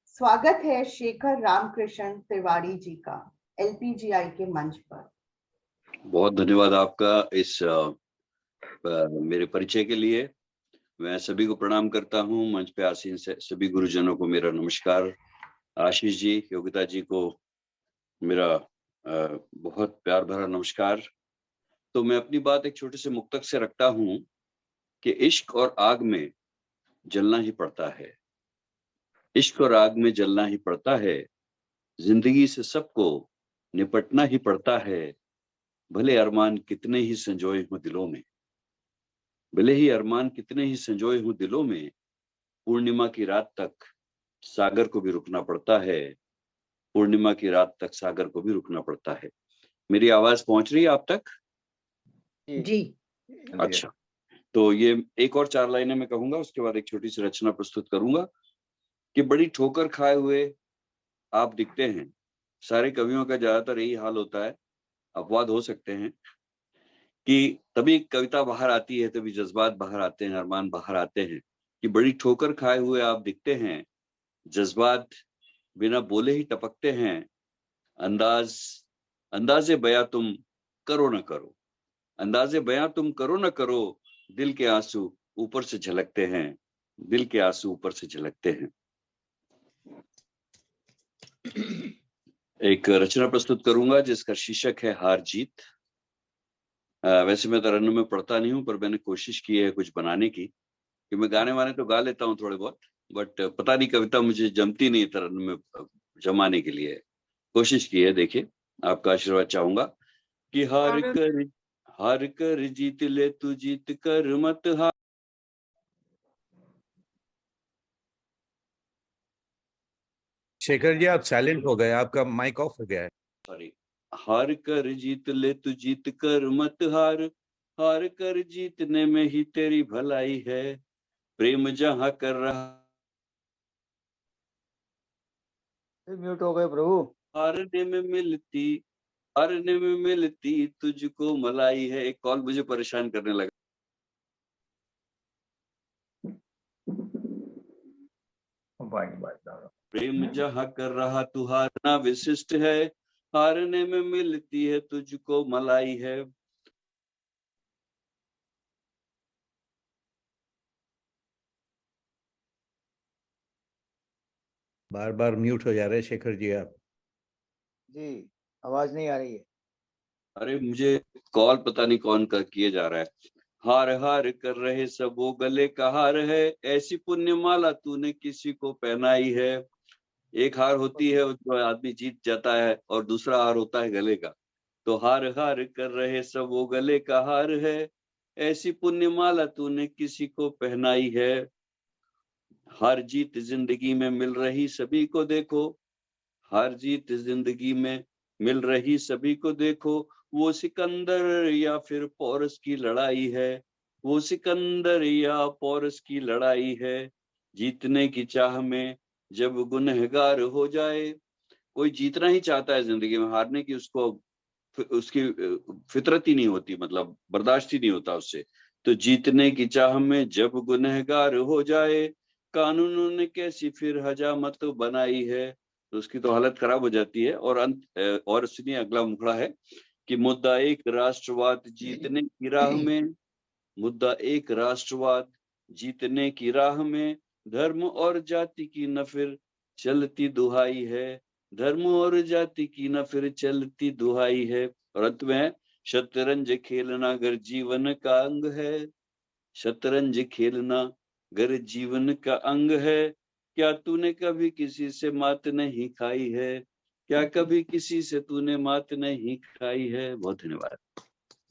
स्वागत है शेखर रामकृष्ण तिवारी जी का LPGI के मंच पर। बहुत धन्यवाद आपका इस मेरे परिचय के लिए। मैं सभी को प्रणाम करता हूं। मंच पे आसीन से सभी गुरुजनों को मेरा नमस्कार। आशीष जी, योगिता जी को मेरा बहुत प्यार भरा नमस्कार। तो मैं अपनी बात एक छोटे से मुक्तक से रखता हूं कि इश्क और आग में जलना ही पड़ता है, इश्क और आग में जलना ही पड़ता है, जिंदगी से सबको निपटना ही पड़ता है, भले अरमान कितने ही संजोए हों दिलों में, भले ही अरमान कितने ही संजोए हों दिलों में, पूर्णिमा की रात तक सागर को भी रुकना पड़ता है, पूर्णिमा की रात तक सागर को भी रुकना पड़ता है। मेरी आवाज पहुंच रही है आप तक? जी। अच्छा, तो ये एक और 4 लाइनें मैं कहूंगा, उसके बाद एक छोटी सी रचना प्रस्तुत करूंगा कि बड़ी ठोकर खाए हुए आप दिखते हैं। सारे कवियों का ज्यादातर यही हाल होता है, अपवाद हो सकते हैं, कि तभी कविता बाहर आती है, तभी जज्बात बाहर आते हैं, अरमान बाहर आते हैं। कि बड़ी ठोकर खाए हुए आप दिखते हैं, जज्बात बिना बोले ही टपकते हैं, अंदाजे बयां तुम करो न करो, अंदाजे बयां तुम करो न करो, दिल के आंसू ऊपर से झलकते हैं, दिल के आंसू ऊपर से झलकते हैं। एक रचना प्रस्तुत करूंगा जिसका शीर्षक है हार जीत। वैसे मैं तरन्नुम में पढ़ता नहीं हूं, पर मैंने कोशिश की है कुछ बनाने की, कि मैं गाने वाने तो गा लेता हूं थोड़े बहुत, बट पता नहीं कविता मुझे जमती नहीं तरन्नुम में जमाने के लिए। कोशिश की है, देखिए आपका आशीर्वाद चाहूंगा। कि हार कर जीत ले तू, जीत कर मत हार। शेखर जी आप साइलेंट हो गए, आपका माइक ऑफ हो गया है। सॉरी। हार कर जीत ले तू, जीत कर मत हार, हार कर जीतने में ही तेरी भलाई है, प्रेम जहां कर रहा। म्यूट हो गए प्रभु। हारने में मिलती तुझको मलाई है। एक कॉल मुझे परेशान करने लगा। प्रेम जहां कर रहा तू हारना विशिष्ट है, हारने में मिलती है तुझको मलाई है। बार बार म्यूट हो जा रहे हैं शेखर जी आप। जी, आवाज नहीं आ रही है। अरे मुझे कॉल पता नहीं कौन कर किए जा रहा है। हार हार कर रहे सब वो गले का हार है, ऐसी पुण्य माला तूने किसी को पहनाई है। एक हार होती है जो आदमी जीत जाता है, और दूसरा हार होता है गले का। तो हार हार कर रहे सब वो गले का हार है, ऐसी पुण्य माला तूने किसी को पहनाई है। हार जीत जिंदगी में मिल रही सभी को देखो, हार जीत जिंदगी में मिल रही सभी को देखो, वो सिकंदर या फिर पोरस की लड़ाई है, वो सिकंदर या पोरस की लड़ाई है। जीतने की चाह में जब गुनहगार हो जाए, कोई जीतना ही चाहता है जिंदगी में, हारने की उसकी फितरत ही नहीं होती, मतलब बर्दाश्त ही नहीं होता उससे। तो जीतने की चाह में जब गुनहगार हो जाए, कानूनों ने कैसी फिर हजामत बनाई है, तो उसकी तो हालत खराब हो जाती है। और सुनिए अगला मुखड़ा है कि मुद्दा एक राष्ट्रवाद जीतने की राह में, मुद्दा एक राष्ट्रवाद जीतने की राह में, धर्म और जाति की न फिर चलती दुहाई है, धर्म और जाति की न फिर चलती दुहाई है। और अंत में शतरंज खेलना अगर जीवन का अंग है, शतरंज खेलना अगर जीवन का अंग है, क्या तूने कभी किसी से मात नहीं खाई है, क्या कभी किसी से तूने मात नहीं खाई है। बहुत धन्यवाद।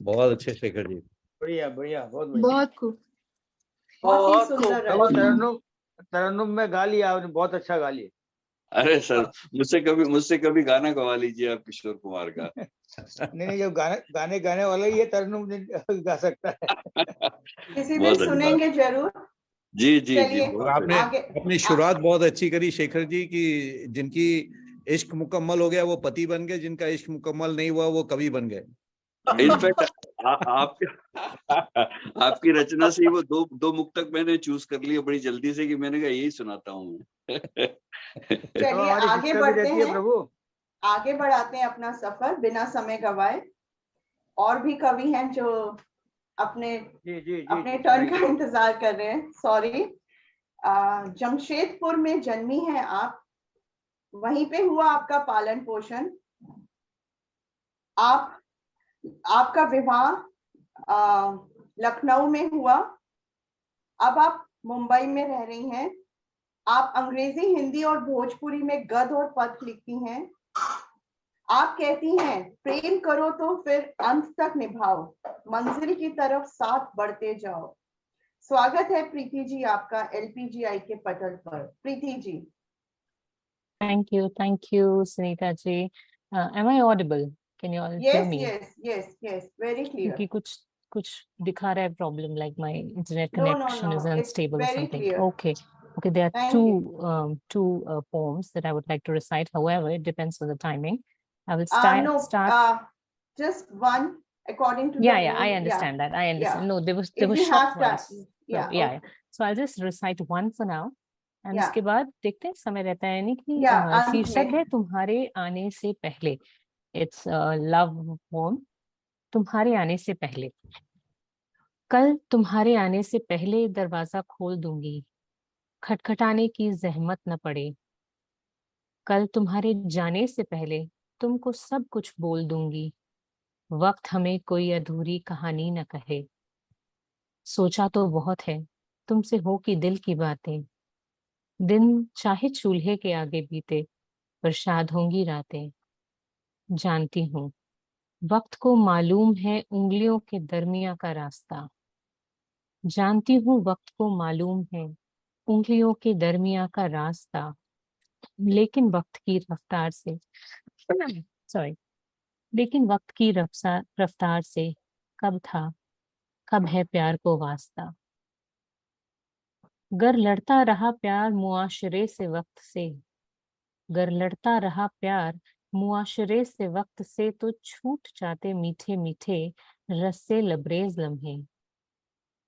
बहुत अच्छे शेखर जी। बढ़िया बढ़िया, बहुत बढ़िया। बहुत खूब। बहुत ही बहुत सुंदर खूब। रचना। तरन्नुम में गा लिया आपने, बहुत अच्छा गा लिया। अरे सर, मुझसे कभी गाना गवा लीजिए आप किशोर कुमार का। नहीं, जो गाने वाला ही है, तरन्नुम गा सकता है। किसी दिन बहुत अच्छा। सुनेंगे जरूर। जी जी जी, चलिए, बहुत आपने आगे अपनी शुरुआत बहुत अच्छी करी शेखर जी की। जिनकी इश्क मुकम्मल हो गया वो पति बन गए, जिनका इश्क मुकम्मल नहीं हुआ वो कवि बन गए। इनफैक्ट आपकी रचना से ही वो दो मुक्तक मैंने चूज कर लिए बड़ी जल्दी से कि मैंने कहा यही सुनाता हूँ। चलिए हमारी आगे शिक्षा भी बढ़ते रहती है हैं, प्रभु। आगे बढ़ाते हैं अपना सफर बिना समय गवाए। और भी कवि हैं जो अपने अपने टर्न का इंतजार कर रहे हैं। सॉरी, जमशेदपुर में जन्मी है आप, वहीं पे हुआ आपका पालन पोषण। आपका विवाह लखनऊ में हुआ, अब आप मुंबई में रह रही हैं। आप अंग्रेजी, हिंदी और भोजपुरी में गद्य और पद्य लिखती हैं। आप कहती हैं प्रेम करो तो फिर अंत तक निभाओ, मंजिल की तरफ साथ बढ़ते जाओ। स्वागत है प्रीति जी आपका LPGI के पटल पर। Preeti ji. Thank you, Sunita ji. Am I audible? Can you all hear me? Yes, very clear. क्योंकि कुछ दिखा रहा है problem, like my internet No, connection is it's unstable or very something. clear. Okay. There are Thank you. two poems that I would like to recite. However, it depends on the timing. I will start. Just one according to Yeah, the mood. I understand that. I understand. Yeah. No, there If were you short have that, ones. yeah, So, yeah. okay. So I'll just recite one for now. And Yeah. उसके बाद देखते हैं समय रहता है नहीं कि Yeah, अंत शीर्षक में। है तुम्हारे आने से पहले। It's a love poem. तुम्हारे आने से पहले। कल तुम्हारे आने से पहले दरवाजा खोल दूंगी, खटखटाने की जहमत न पड़े। कल तुम्हारे जाने से पहले तुमको सब कुछ बोल दूंगी, वक्त हमें कोई अधूरी कहानी न कहे। सोचा तो बहुत है तुमसे हो कि दिल की बातें, दिन चाहे चूल्हे के आगे बीते, प्रसाद होंगी रातें। जानती हूँ वक्त को मालूम है उंगलियों के दरमिया का रास्ता। जानती हूँ वक्त को मालूम है उंगलियों के दरमिया का रास्ता, लेकिन वक्त की रफ्तार से लेकिन वक्त की रफ्तार से कब था कब है प्यार को वास्ता। गर लड़ता रहा प्यार मुआशरे से वक्त से, गर लड़ता रहा प्यार मुआशरे से वक्त से, तो छूट जाते मीठे मीठे रस्से लबरेज लम्हे।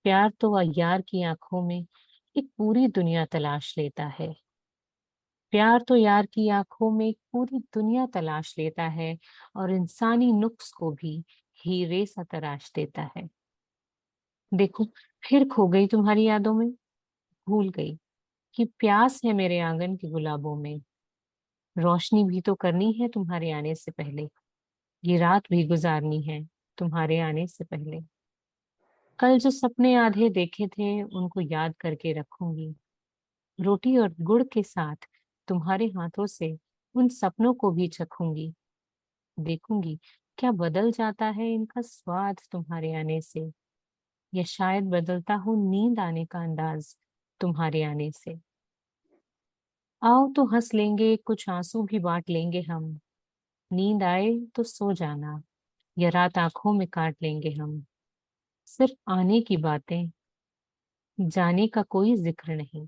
प्यार तो यार की आंखों में एक पूरी दुनिया तलाश लेता है। प्यार तो यार की आंखों में एक पूरी दुनिया तलाश लेता है, और इंसानी नुक्स को भी हीरे सा तराश देता है। देखो फिर खो गई तुम्हारी यादों में, भूल गई कि प्यास है मेरे आंगन के गुलाबों में। रोशनी भी तो करनी है तुम्हारे आने से पहले, ये रात भी गुजारनी है तुम्हारे आने से पहले। कल जो सपने आधे देखे थे उनको याद करके रखूंगी, रोटी और गुड़ के साथ तुम्हारे हाथों से उन सपनों को भी चखूंगी। देखूंगी क्या बदल जाता है इनका स्वाद तुम्हारे आने से, या शायद बदलता हो नींद आने का अंदाज तुम्हारे आने से। आओ तो हंस लेंगे, कुछ आंसू भी बांट लेंगे हम। नींद आए तो सो जाना, या रात आंखों में काट लेंगे हम। सिर्फ आने की बातें, जाने का कोई जिक्र नहीं।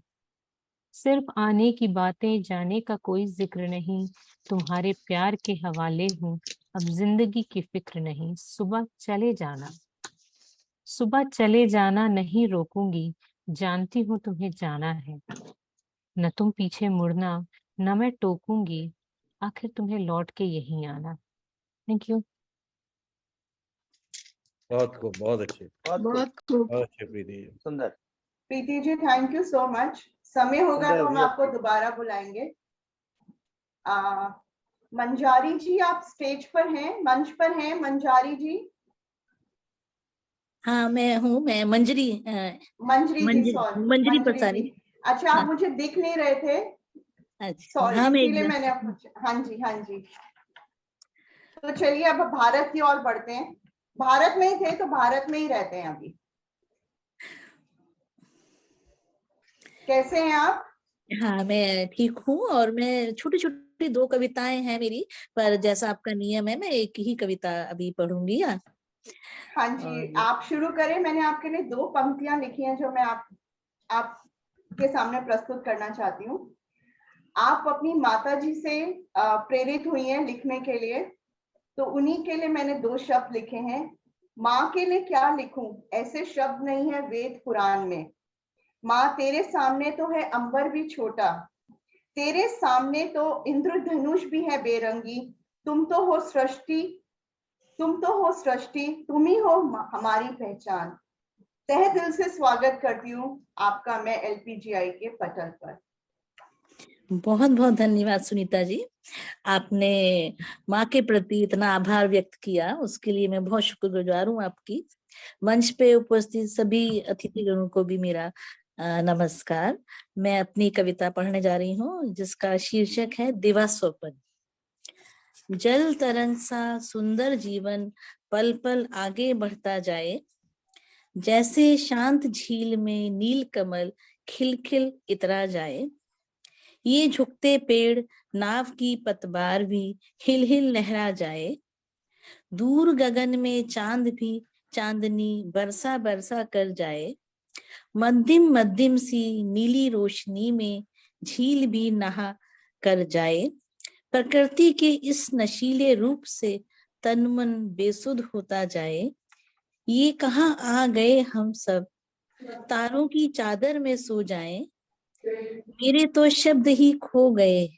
सिर्फ आने की बातें, जाने का कोई जिक्र नहीं। तुम्हारे प्यार के हवाले हूँ, अब जिंदगी की फिक्र नहीं। सुबह चले जाना, सुबह चले जाना, नहीं रोकूंगी। जानती हूँ तुम्हें जाना है, न तुम पीछे मुड़ना, न मैं टोकूंगी। आखिर तुम्हें लौट के यहीं आना। Thank you. बहुत खूब, बहुत अच्छे, बहुत खूब। बहुत अच्छे प्रीति जी। सुंदर। Preeti ji thank you so much. समय होगा तो हम आपको दोबारा बुलाएंगे। मंजारी जी आप स्टेज पर हैं, मंच पर हैं। मंजारी जी। हाँ मैं हूँ, मैं मंजरी मंजरी पसारी। अच्छा, आप मुझे दिख नहीं रहे थे। अच्छा, सॉरी, हाँ इसीलिए मैंने हाँ जी। तो चलिए अब भारत की ओर बढ़ते हैं। भारत में ही थे तो भारत में ही रहते हैं अभी। कैसे हैं आप? हाँ, मैं ठीक हूँ और मैं छोटी छोटी 2 कविताएं हैं मेरी, पर जैसा आपका नियम है मैं एक ही कविता अभी पढ़ूंगी। हाँ जी, और आप शुरू करें। मैंने आपके लिए 2 पंक्तियां लिखी हैं जो मैं आपके सामने प्रस्तुत करना चाहती हूँ। आप अपनी माताजी से प्रेरित हुई हैं लिखने के लिए, तो उन्हीं के लिए मैंने 2 शब्द लिखे हैं। माँ के लिए क्या लिखूं, ऐसे शब्द नहीं है वेद पुराण में। माँ तेरे सामने तो है अंबर भी छोटा, तेरे सामने तो इंद्रधनुष भी है बेरंगी। तुम तो हो सृष्टि, तुम ही हो हमारी पहचान। तहे दिल से स्वागत करती हूँ आपका मैं LPGI के पटल पर। बहुत बहुत धन्यवाद सुनीता जी, आपने माँ के प्रति इतना आभार व्यक्त किया, उसके लिए मैं बहुत शुक्रगुजार हूँ आपकी। मंच पे उपस्थित सभी अतिथिगणों को भी मेरा नमस्कार। मैं अपनी कविता पढ़ने जा रही हूँ जिसका शीर्षक है दिवा स्वप्न। जल तरंग सा सुंदर जीवन पल पल आगे बढ़ता जाए, जैसे शांत झील में नील कमल खिल खिल इतरा जाए। ये झुकते पेड़ नाव की पतवार भी हिल हिल लहरा जाए। दूर गगन में चांद भी चांदनी बरसा बरसा कर जाए। मध्यम मध्यम सी नीली रोशनी में झील भी नहा कर जाए। प्रकृति के इस नशीले रूप से तन मन बेसुध होता जाए। ये कहाँ आ गए हम सब, तारों की चादर में सो जाएं। मेरे तो शब्द ही खो गए,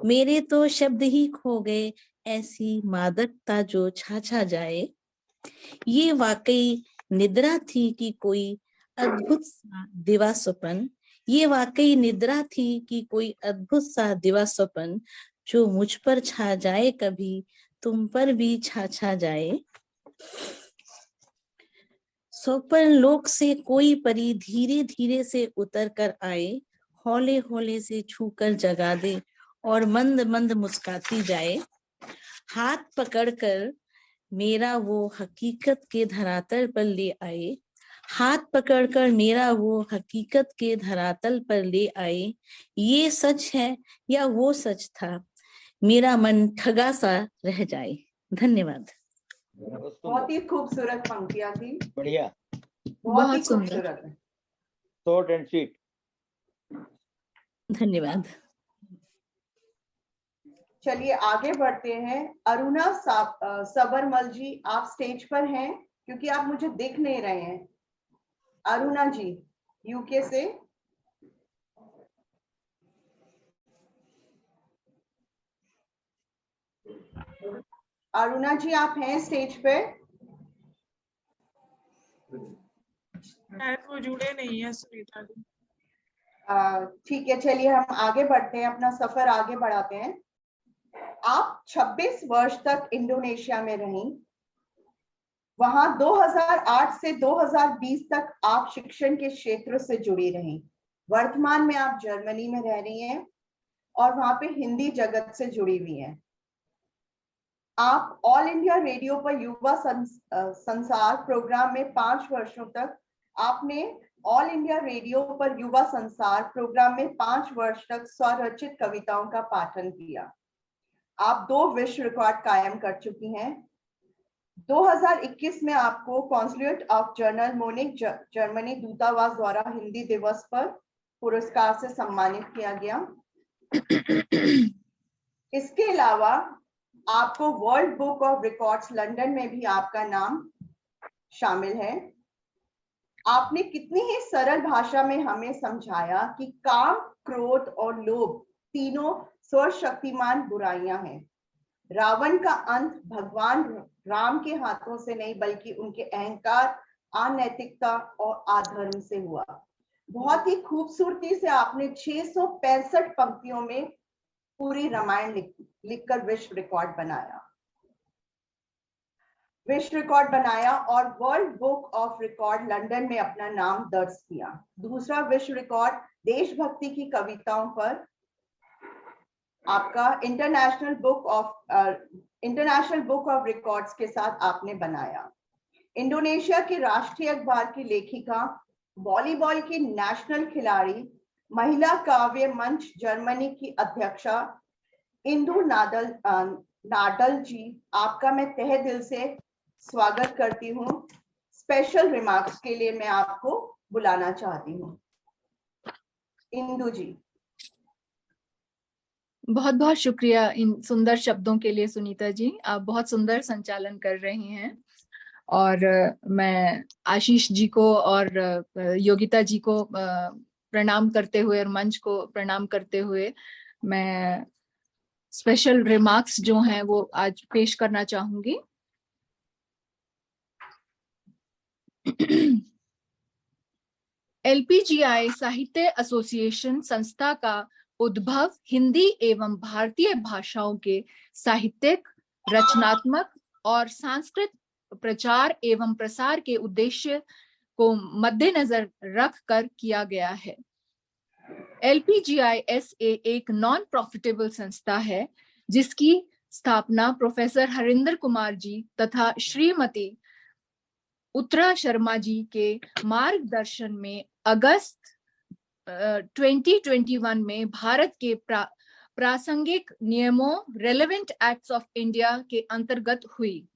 मेरे तो शब्द ही खो गए, ऐसी मादकता जो छा छा जाए। ये वाकई निद्रा थी कि कोई अद्भुत सा दिवा स्वप्न, ये वाकई निद्रा थी कि कोई अद्भुत सा दिवा स्वप्न, जो मुझ पर छा जाए कभी तुम पर भी छा जाए। स्वप्न लोक से कोई परी धीरे धीरे से उतर कर आए, हौले हौले से छूकर जगा दे और मंद मंद मुस्काती जाए। हाथ पकड़कर मेरा वो हकीकत के धरातल पर ले आए, हाथ पकड़कर मेरा वो हकीकत के धरातल पर ले आए। ये सच है या वो सच था, मेरा मन ठगा सा रह जाए। धन्यवाद। बहुत ही खूबसूरत पंक्तियां थी, बढ़िया, बहुत ही सुंदर। खूबसूरत है। Short and sweet. धन्यवाद। चलिए आगे बढ़ते हैं। अरुणा सबरमल जी, आप स्टेज पर हैं क्योंकि आप मुझे दिख नहीं रहे हैं। अरुणा जी यूके से। अरुणा जी आप हैं स्टेज पे? शायद वो जुड़े नहीं है सुनीता जी। ठीक है, चलिए हम आगे बढ़ते हैं, अपना सफर आगे बढ़ाते हैं। आप 26 वर्ष तक इंडोनेशिया में रहीं, वहां 2008 से 2020 तक आप शिक्षण के क्षेत्र से जुड़ी रहीं। वर्तमान में आप जर्मनी में रह रही हैं और वहां पे हिंदी जगत से जुड़ी हुई हैं। आप ऑल इंडिया रेडियो पर युवा संसार प्रोग्राम में 5 वर्षों तक आपने ऑल इंडिया रेडियो पर युवा संसार प्रोग्राम में 5 वर्ष तक स्वरचित कविताओं का पाठन किया। आप 2 विश्व रिकॉर्ड कायम कर चुकी हैं। 2021 में आपको consulate of general Munich Germany दूतावास द्वारा हिंदी दिवस पर पुरस्कार से सम्मानित किया गया। इसके अलावा आपको world book of records London में भी आपका नाम शामिल है। आपने कितनी ही सरल भाषा में हमें समझाया कि काम, क्रोध और लोभ तीनों सर्वशक्तिमान बुराइयां हैं। रावण का अंत भगवान राम के हाथों से नहीं बल्कि उनके अहंकार, अनैतिकता और अधर्म से हुआ। बहुत ही खूबसूरती से आपने 665 पंक्तियों में पूरी रामायण लिखकर विश्व रिकॉर्ड बनाया और world book of record London में अपना नाम दर्ज किया। दूसरा विश्व रिकॉर्ड देशभक्ति की कविताओं पर आपका इंटरनेशनल बुक ऑफ रिकॉर्ड्स के साथ आपने बनाया। इंडोनेशिया के राष्ट्रीय अखबार की लेखिका, वॉलीबॉल की नेशनल खिलाड़ी महिला काव्य मंच जर्मनी की अध्यक्षा इंदु नाडल जी, आपका मैं तहे दिल से स्वागत करती हूँ। स्पेशल रिमार्क्स के लिए मैं आपको बुलाना चाहती हूँ। इंदु जी। बहुत बहुत शुक्रिया इन सुंदर शब्दों के लिए सुनीता जी। आप बहुत सुंदर संचालन कर रही हैं और मैं आशीष जी को और योगिता जी को प्रणाम करते हुए और मंच को प्रणाम करते हुए मैं स्पेशल रिमार्क्स जो हैं वो आज पेश करना चाहूंगी। LPGI साहित्य एसोसिएशन संस्था का उद्भव हिंदी एवं भारतीय भाषाओं के साहित्यिक, रचनात्मक और सांस्कृतिक प्रचार एवं प्रसार के उद्देश्य को मद्देनजर रखकर किया गया है। LPGI-SA एक नॉन प्रॉफिटेबल संस्था है जिसकी स्थापना प्रोफेसर हरिंदर कुमार जी तथा श्रीमती उत्तरा शर्मा जी के मार्गदर्शन में अगस्त 2021 में भारत के प्रासंगिक नियमों रेलेवेंट एक्ट्स ऑफ इंडिया के अंतर्गत हुई।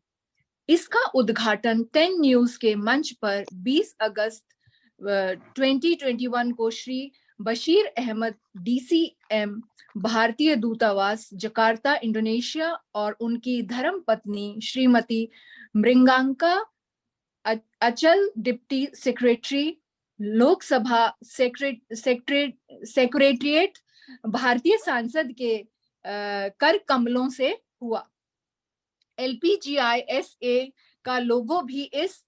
इसका उद्घाटन 10 न्यूज के मंच पर 20 अगस्त 2021 को श्री बशीर अहमद DCM भारतीय दूतावास जकार्ता इंडोनेशिया और उनकी धर्मपत्नी श्रीमती मृंगांका अचल डिप्टी सेक्रेटरी लोकसभा सेक्रेटरिएट भारतीय सांसद के कर कमलों से हुआ। LPGI-SA का लोगो भी इस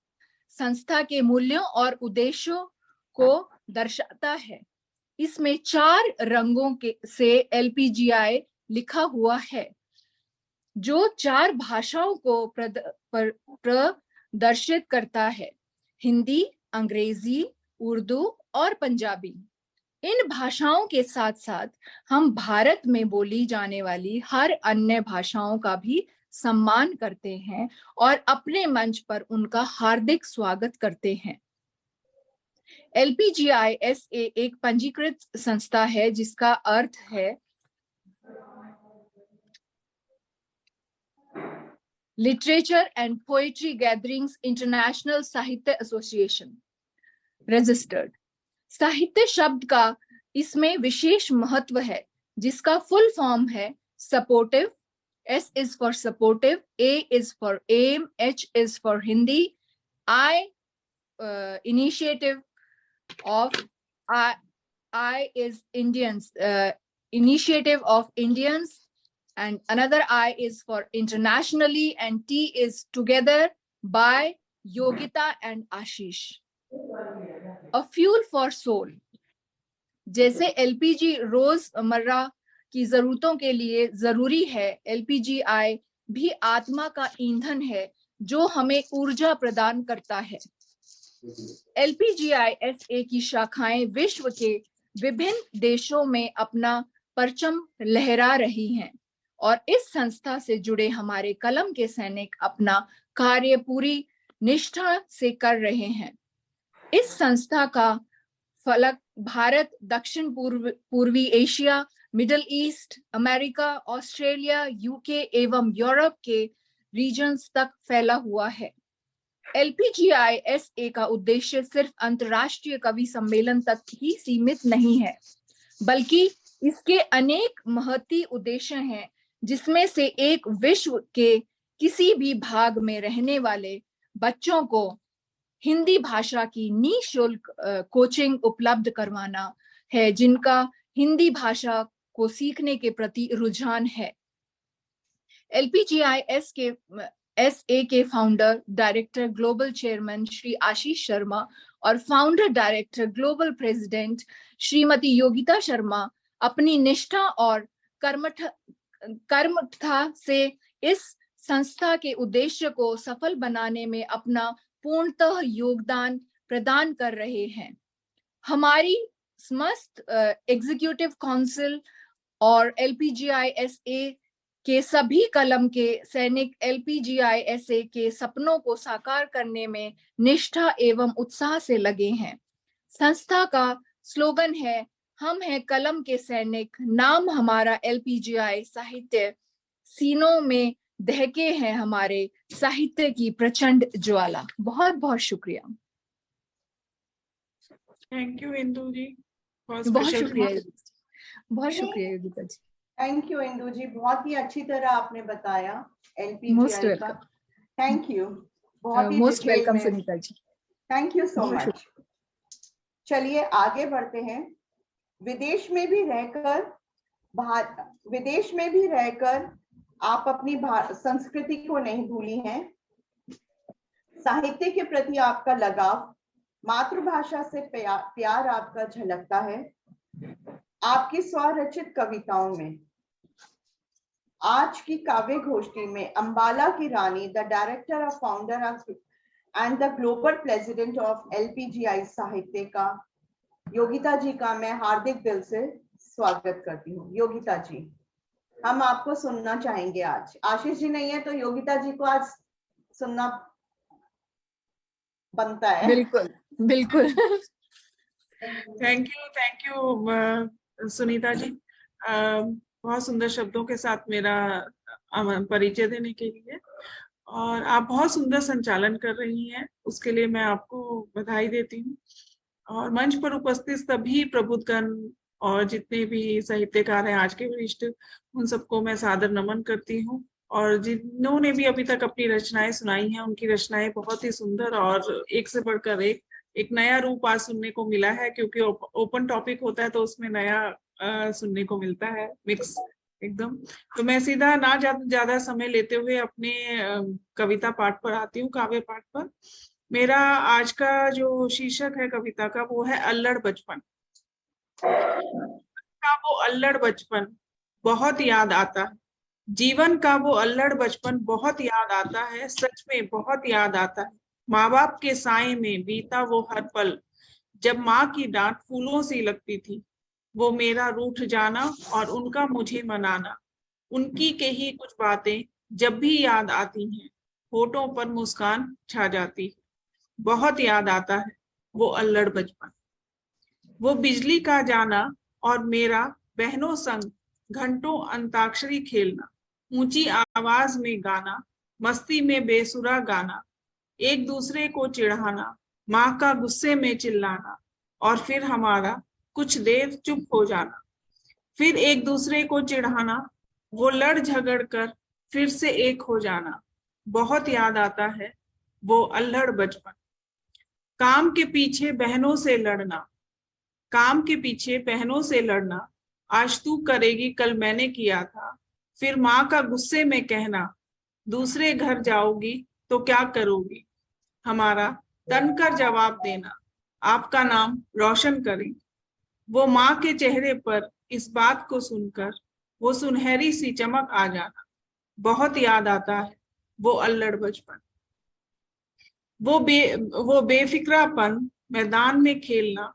संस्था के मूल्यों और उद्देश्यों को दर्शाता है। इसमें 4 रंगों से LPGI लिखा हुआ है जो 4 भाषाओं को प्रदर्शित करता है, हिंदी, अंग्रेजी, उर्दू और पंजाबी। इन भाषाओं के साथ साथ हम भारत में बोली जाने वाली हर अन्य भाषाओं का भी सम्मान करते हैं और अपने मंच पर उनका हार्दिक स्वागत करते हैं। LPGI-SA एक पंजीकृत संस्था है जिसका अर्थ है literature and poetry gatherings international साहित्य एसोसिएशन रजिस्टर्ड। साहित्य शब्द का इसमें विशेष महत्व है जिसका फुल फॉर्म है supportive, S is for supportive, A is for aim, H is for Hindi, I initiative of I is Indians, initiative of Indians, and another I is for internationally, and T is together by Yogita and Ashish. A fuel for soul. जैसे LPG रोजमर्रा की जरूरतों के लिए जरूरी है, LPGI भी आत्मा का ईंधन है जो हमें ऊर्जा प्रदान करता है। LPGI-SA की शाखाएं विश्व के विभिन्न देशों में अपना परचम लहरा रही हैं और इस संस्था से जुड़े हमारे कलम के सैनिक अपना कार्य पूरी निष्ठा से कर रहे हैं। इस संस्था का फलक भारत, दक्षिण पूर्वी Asia, middle east, America, Australia, UK एवं यूरोप के रीजन्स तक फैला हुआ है। LPGI-SA का उद्देश्य सिर्फ अंतर्राष्ट्रीय कवि सम्मेलन तक ही सीमित नहीं है, बल्कि इसके अनेक महती उद्देश्य हैं, जिसमें से एक विश्व के किसी भी भाग में रहने वाले बच्चों को हिंदी भाषा की निःशुल्क कोचिंग उपलब्ध करवाना है, जिनका हिंदी भाषा को सीखने के प्रति रुझान है। LPGI-SA के founder director global chairman Shri Ashish Sharma और founder director global president Shrimati Yogita Sharma अपनी निष्ठा और कर्मठता से इस संस्था के उद्देश्य को सफल बनाने में अपना पूर्णतः योगदान प्रदान कर रहे हैं। हमारी समस्त एग्जीक्यूटिव काउंसिल और LPGI-SA के सभी कलम के सैनिक LPGI-SA के सपनों को साकार करने में निष्ठा एवं उत्साह से लगे हैं। संस्था का स्लोगन है हम हैं कलम के सैनिक, नाम हमारा LPGI साहित्य, सीनों में दहके हैं हमारे साहित्य की प्रचंड ज्वाला। बहुत बहुत शुक्रिया। Thank you Indu ji. बहुत शुक्रिया, बहुत शुक्रिया योगिता जी। थैंक यू इंदु जी, बहुत ही अच्छी तरह आपने बताया मोस्ट LPGI का। वेलकम। थैंक यू, बहुत ही मोस्ट डिटेल वेलकम में। सुनीता जी। थैंक यू सो बहुत मच। चलिए आगे बढ़ते हैं। विदेश में भी रहकर आप अपनी संस्कृति को नहीं भूली हैं। साहित्य के प्रति आपका लगाव, मातृभाषा से प्यार आपका झलकता है आपकी स्वरचित कविताओं में। आज की काव्य गोष्ठी में अंबाला की रानी, the director of founder and the global president of LPGI साहित्य का योगिता जी का मैं हार्दिक दिल से स्वागत करती हूँ। योगिता जी, हम आपको सुनना चाहेंगे आज। आशीष जी नहीं है तो योगिता जी को आज सुनना बनता है। बिल्कुल बिल्कुल। थैंक यू सुनीता जी, बहुत सुंदर शब्दों के साथ मेरा परिचय देने के लिए, और आप बहुत सुंदर संचालन कर रही हैं, उसके लिए मैं आपको बधाई देती हूँ। और मंच पर उपस्थित सभी प्रबुद्धगण और जितने भी साहित्यकार हैं आज के वरिष्ठ, उन सबको मैं सादर नमन करती हूँ। और जिन्होंने भी अभी तक अपनी रचनाएं सुनाई हैं, उनकी रचनाएं बहुत ही सुंदर और एक से बढ़कर एक नया रूप आज सुनने को मिला है, क्योंकि ओपन टॉपिक होता है तो उसमें नया सुनने को मिलता है, मिक्स एकदम। तो मैं सीधा ना ज्यादा समय लेते हुए अपने कविता पाठ पर आती हूँ, काव्य पाठ पर। मेरा आज का जो शीर्षक है कविता का, वो है अल्लड़ बचपन। का वो अल्लड़ बचपन बहुत याद आता है, जीवन का वो अल्लड़ बचपन बहुत याद आता है, सच में बहुत याद आता है। माँ बाप के साए में बीता वो हर पल, जब माँ की डांट फूलों सी लगती थी। वो मेरा रूठ जाना और उनका मुझे मनाना, उनकी कही कुछ बातें जब भी याद आती हैं, होठों पर मुस्कान छा जाती है। बहुत याद आता है वो अल्लड़ बचपन। वो बिजली का जाना और मेरा बहनों संग घंटों अंताक्षरी खेलना, ऊंची आवाज में गाना, मस्ती में बेसुरा गाना, एक दूसरे को चिढ़ाना, माँ का गुस्से में चिल्लाना, और फिर हमारा कुछ देर चुप हो जाना, फिर एक दूसरे को चिढ़ाना, वो लड़ झगड़ कर फिर से एक हो जाना। बहुत याद आता है वो अल्लड़ बचपन। काम के पीछे बहनों से लड़ना, काम के पीछे बहनों से लड़ना, आज तू करेगी कल मैंने किया था, फिर माँ का गुस्से में कहना, दूसरे घर जाओगी तो क्या करोगी, हमारा तन कर जवाब देना, आपका नाम रोशन करेंगे। वो माँ के चेहरे पर इस बात को सुनकर वो सुनहरी सी चमक आ जाना। बहुत याद आता है वो अल्लड़ बचपन। वो बेफिक्रापन, मैदान में खेलना,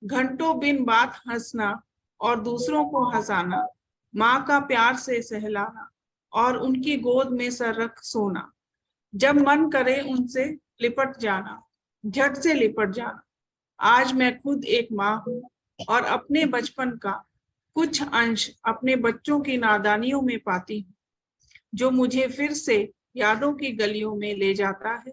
घंटों बिन बात हंसना और दूसरों को हंसाना, माँ का प्यार से सहलाना और उनकी गोद में सर रख सोना, जब मन करे उनसे लिपट जाना, झट से लिपट जाना। आज मैं खुद एक माँ हूँ और अपने बचपन का कुछ अंश अपने बच्चों की नादानियों में पाती हूँ, जो मुझे फिर से यादों की गलियों में ले जाता है,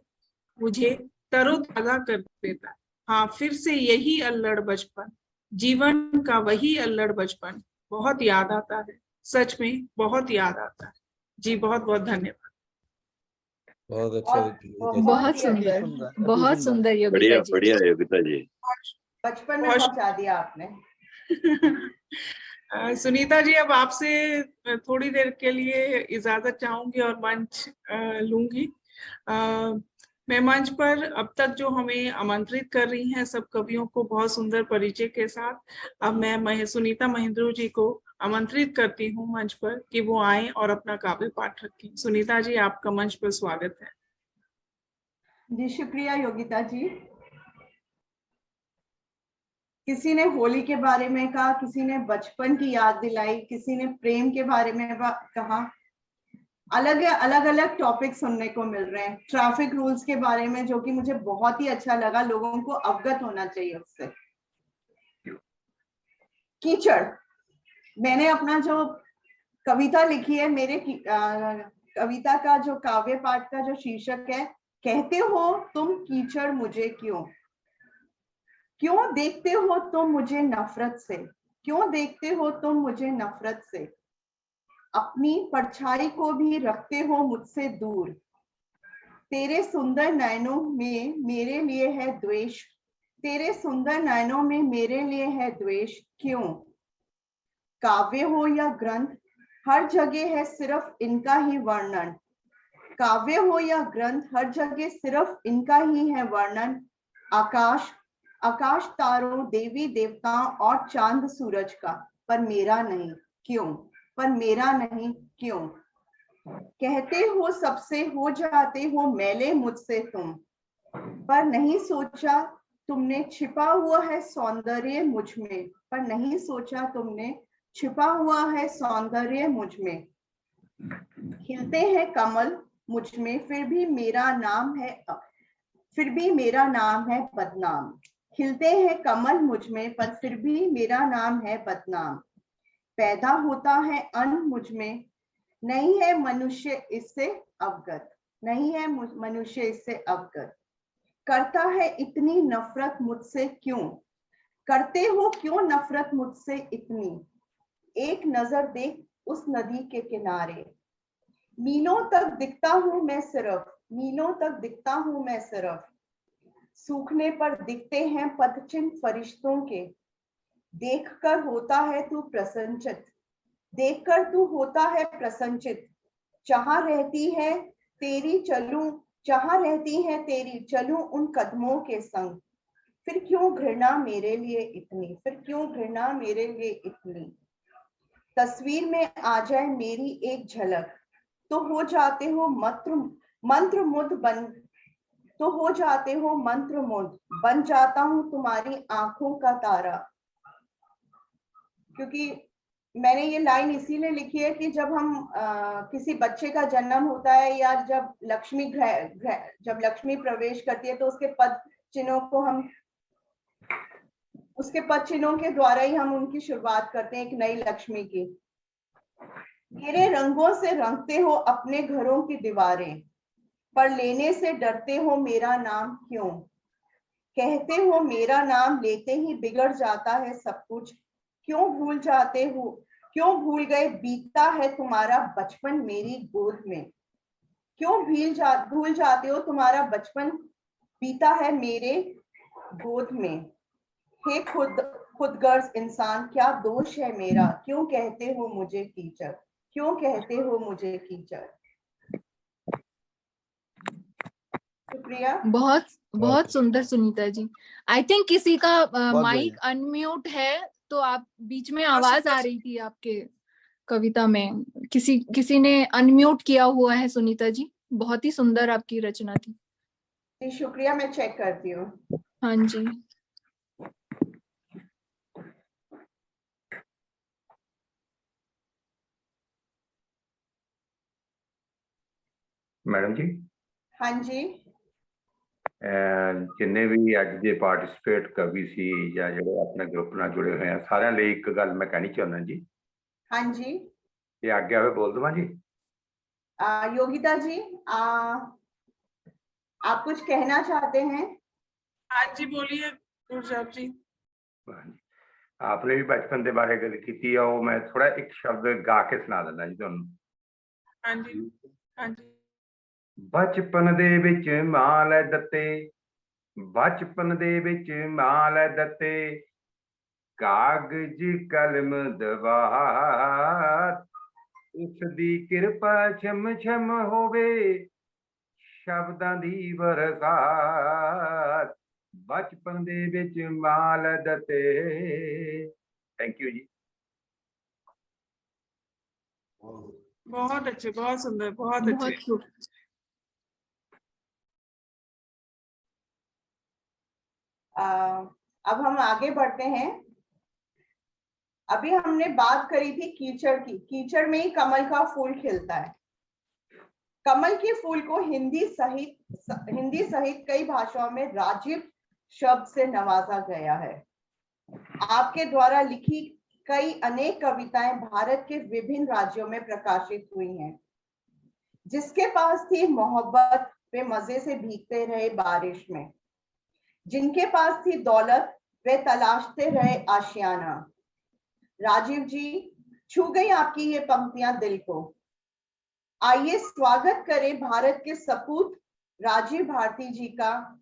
मुझे तरोताजा कर देता है। हाँ, फिर से यही अल्लड़ बचपन, जीवन का वही अल्लड़ बचपन बहुत याद आता है, सच में बहुत याद आता है। जी बहुत बहुत धन्यवाद। बहुत अच्छा, बहुत सुंदर योगिता बढ़िया जी। बढ़िया योगिता जी, बचपन में पहुंचा दिया आपने। सुनीता जी, अब आपसे थोड़ी देर के लिए इजाजत चाहूंगी और मंच लूंगी। मैं मंच पर अब तक जो हमें आमंत्रित कर रही हैं सब कवियों को बहुत सुंदर परिचय के साथ, अब मैं सुनीता महेंद्रू जी को आमंत्रित करती हूँ मंच पर कि वो आए और अपना काव्य पाठ रखें। सुनीता जी, आपका मंच पर स्वागत है। जी शुक्रिया योगिता जी। किसी ने होली के बारे में कहा, किसी ने बचपन की याद दिलाई, किसी ने प्रेम के बारे में कहा। अलग टॉपिक सुनने को मिल रहे हैं। ट्रैफिक रूल्स के बारे में, जो कि मुझे बहुत ही अच्छा लगा, लोगों को अवगत होना चाहिए उससे। कीचड़। मैंने अपना जो कविता लिखी है, मेरे कविता का जो काव्य पाठ का जो शीर्षक है, कहते हो तुम कीचड़ मुझे क्यों, क्यों देखते हो तुम मुझे नफरत से, क्यों देखते हो तुम मुझे नफरत से, अपनी परछाई को भी रखते हो मुझसे दूर, तेरे सुंदर नयनों में मेरे लिए है द्वेष, तेरे सुंदर नयनों में मेरे लिए है द्वेष क्यों। काव्य हो या ग्रंथ हर जगह है सिर्फ इनका ही वर्णन, काव्य हो या ग्रंथ हर जगह सिर्फ इनका ही है वर्णन, आकाश आकाश तारों देवी देवताओं और चांद सूरज का, पर मेरा नहीं क्यों, पर मेरा नहीं क्यों। कहते हो सबसे हो जाते हो मैले मुझसे तुम, पर नहीं सोचा तुमने छिपा हुआ है सौंदर्य मुझ में, पर नहीं सोचा तुमने छिपा हुआ है सौंदर्य मुझ में। खिलते हैं कमल मुझ में फिर भी मेरा नाम है, फिर भी मेरा नाम है बदनाम, खिलते हैं कमल मुझ में पर फिर भी मेरा नाम है बदनाम। पैदा होता है अन्न मुझ में, नहीं है मनुष्य इससे अवगत, नहीं है मनुष्य इससे अवगत। करता है इतनी नफरत मुझसे क्यों, करते हो क्यों नफरत मुझसे इतनी, एक नजर देख उस नदी के किनारे, मीलों तक दिखता हूं मैं सिर्फ, मीलों तक दिखता हूं मैं सिर्फ, सूखने पर दिखते हैं पदचिन्ह फरिश्तों के, देखकर होता है तू प्रसन्नचित, देखकर तू होता है प्रसन्नचित, जहां रहती है तेरी चलूं, जहां रहती है तेरी चलूं उन कदमों के संग, फिर क्यों घृणा मेरे लिए इतनी, फिर क्यों घृणा मेरे लिए इतनी। तस्वीर में आ जाए मेरी एक झलक तो हो जाते हो मंत्र मुग्ध बन, तो हो जाते हो मंत्र मुग्ध, बन जाता हूं तुम्हारी आंखों का तारा। क्योंकि मैंने ये लाइन इसीलिए लिखी है कि जब हम किसी बच्चे का जन्म होता है या जब लक्ष्मी प्रवेश करती है तो उसके पद चिन्हों को हम, उसके पद चिन्हों के द्वारा ही हम उनकी शुरुआत करते हैं एक नई लक्ष्मी की। मेरे रंगों से रंगते हो अपने घरों की दीवारें, पर लेने से डरते हो मेरा नाम क्यों, कहते हो मेरा नाम लेते ही बिगड़ जाता है सब कुछ, क्यों भूल जाते हो, क्यों भूल गए बीता है तुम्हारा बचपन मेरी गोद में, क्यों भूल जाते हो तुम्हारा बचपन बीता है मेरे गोद में। हे खुदगर्ज इंसान क्या दोष है मेरा, क्यों कहते हो मुझे कीचड़, क्यों कहते हो मुझे कीचड़। शुक्रिया। बहुत बहुत सुंदर सुनीता जी। आई थिंक किसी का माइक बढ़िया। अनम्यूट है, तो आप बीच में आवाज आ रही थी आपके कविता में, किसी ने अनम्यूट किया हुआ है सुनीता जी। बहुत ही सुंदर आपकी रचना थी। जी शुक्रिया, मैं चेक करती हूँ। हाँ जी। मैडम जी। हाँ जी। जिन्ने भी अज दे पार्टिसिपेट कवि सी या जो अपने ग्रुप नाल जुड़े हुए हैं सारिਆਂ ਲਈ एक गल मैं कहनी चाहना जी। हाँ जी। ये आज्ञा हुए बोल दूँ जी। योगिता जी, आप कुछ कहना चाहते हैं? हाँ जी बोलिए गुरजाप जी। आपने भी बचपन के बारे गल की है, वो मैं थोड़ा एक शब्द गा के सुना देना जी तुहानू। हाँ जी। हाँ जी। बचपन दे विच मां लै दत्ते, बचपन दे विच मां लै दत्ते, कागज कलम दवार, उसदी किरपा छम छम होवे, शब्दां दी बरसात, बचपन दे विच मां लै दत्ते। थैंक यू जी। बहुत अच्छे, बहुत सुंदर, बहुत अच्छे। अब हम आगे बढ़ते हैं। अभी हमने बात करी थी कीचड़ की। कीचड़ में ही कमल का फूल खिलता है। कमल के फूल को हिंदी सहित कई भाषाओं में राजीव शब्द से नवाजा गया है। आपके द्वारा लिखी कई अनेक कविताएं भारत के विभिन्न राज्यों में प्रकाशित हुई हैं। जिसके पास थी मोहब्बत वे मजे से भीगते रहे बारिश में, जिनके पास थी दौलत वे तलाशते रहे आशियाना। राजीव जी, छू गई आपकी ये पंक्तियां दिल को। आइए स्वागत करें भारत के सपूत राजीव भारती जी का।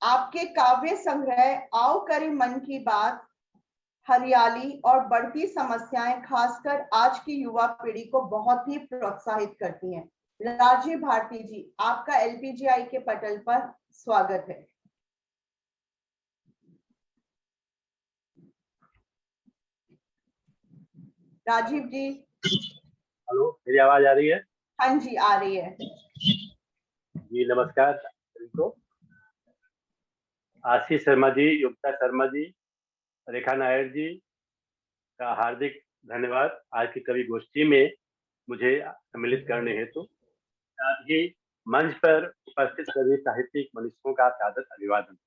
आपके काव्य संग्रह आओ करें मन की बात हरियाली और बढ़ती समस्याएं खासकर आज की युवा पीढ़ी को बहुत ही प्रोत्साहित करती हैं। राजीव भारती जी, आपका एलपीजीआई के पटल पर स्वागत है। राजीव जी। हेलो, मेरी आवाज आ रही है? हाँ जी, आ रही है जी। नमस्कार सभी को। आशीष शर्मा जी, युक्ता शर्मा जी, रेखा नायर जी का हार्दिक धन्यवाद आज की कवि गोष्ठी में मुझे सम्मिलित करने हेतु। साथ ही मंच पर उपस्थित सभी साहित्यिक मनुष्यों का सादर अभिवादन।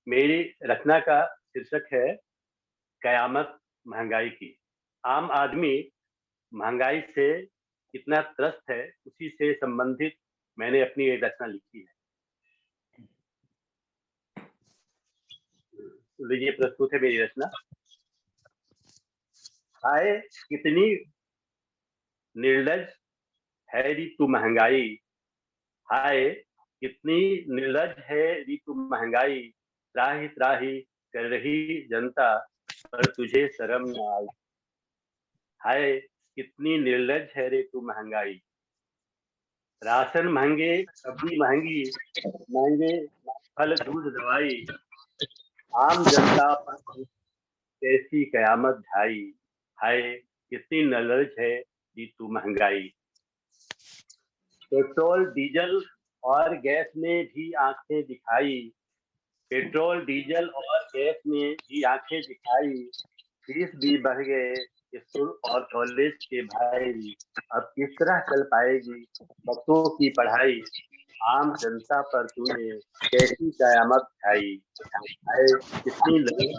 मेरी रचना का शीर्षक है कयामत महंगाई की। आम आदमी महंगाई से कितना त्रस्त है उसी से संबंधित मैंने अपनी एक रचना लिखी है। लीजिए, प्रस्तुत है मेरी रचना। हाय कितनी निर्लज है री तू महंगाई, हाय कितनी निर्लज है री तू महंगाई, त्राही त्राही कर रही जनता पर तुझे शर्म न आई। हाय कितनी निर्लज है रे तू महंगाई, राशन महंगे, सब्जी महंगी, महंगे फल दूध दवाई, आम जनता पर कैसी कयामत ढाई। हाय कितनी निर्लज है रे तू महंगाई। पेट्रोल डीजल और गैस ने भी आंखें दिखाई, पेट्रोल डीजल और गैस ने भी आंखें दिखाई, फीस भी बढ़ गए स्कूल और कॉलेज के भाई, अब किस तरह चल पाएगी बच्चों की पढ़ाई, आम जनता पर तूने कैसी कयामत ढाई। कितनी लगी है,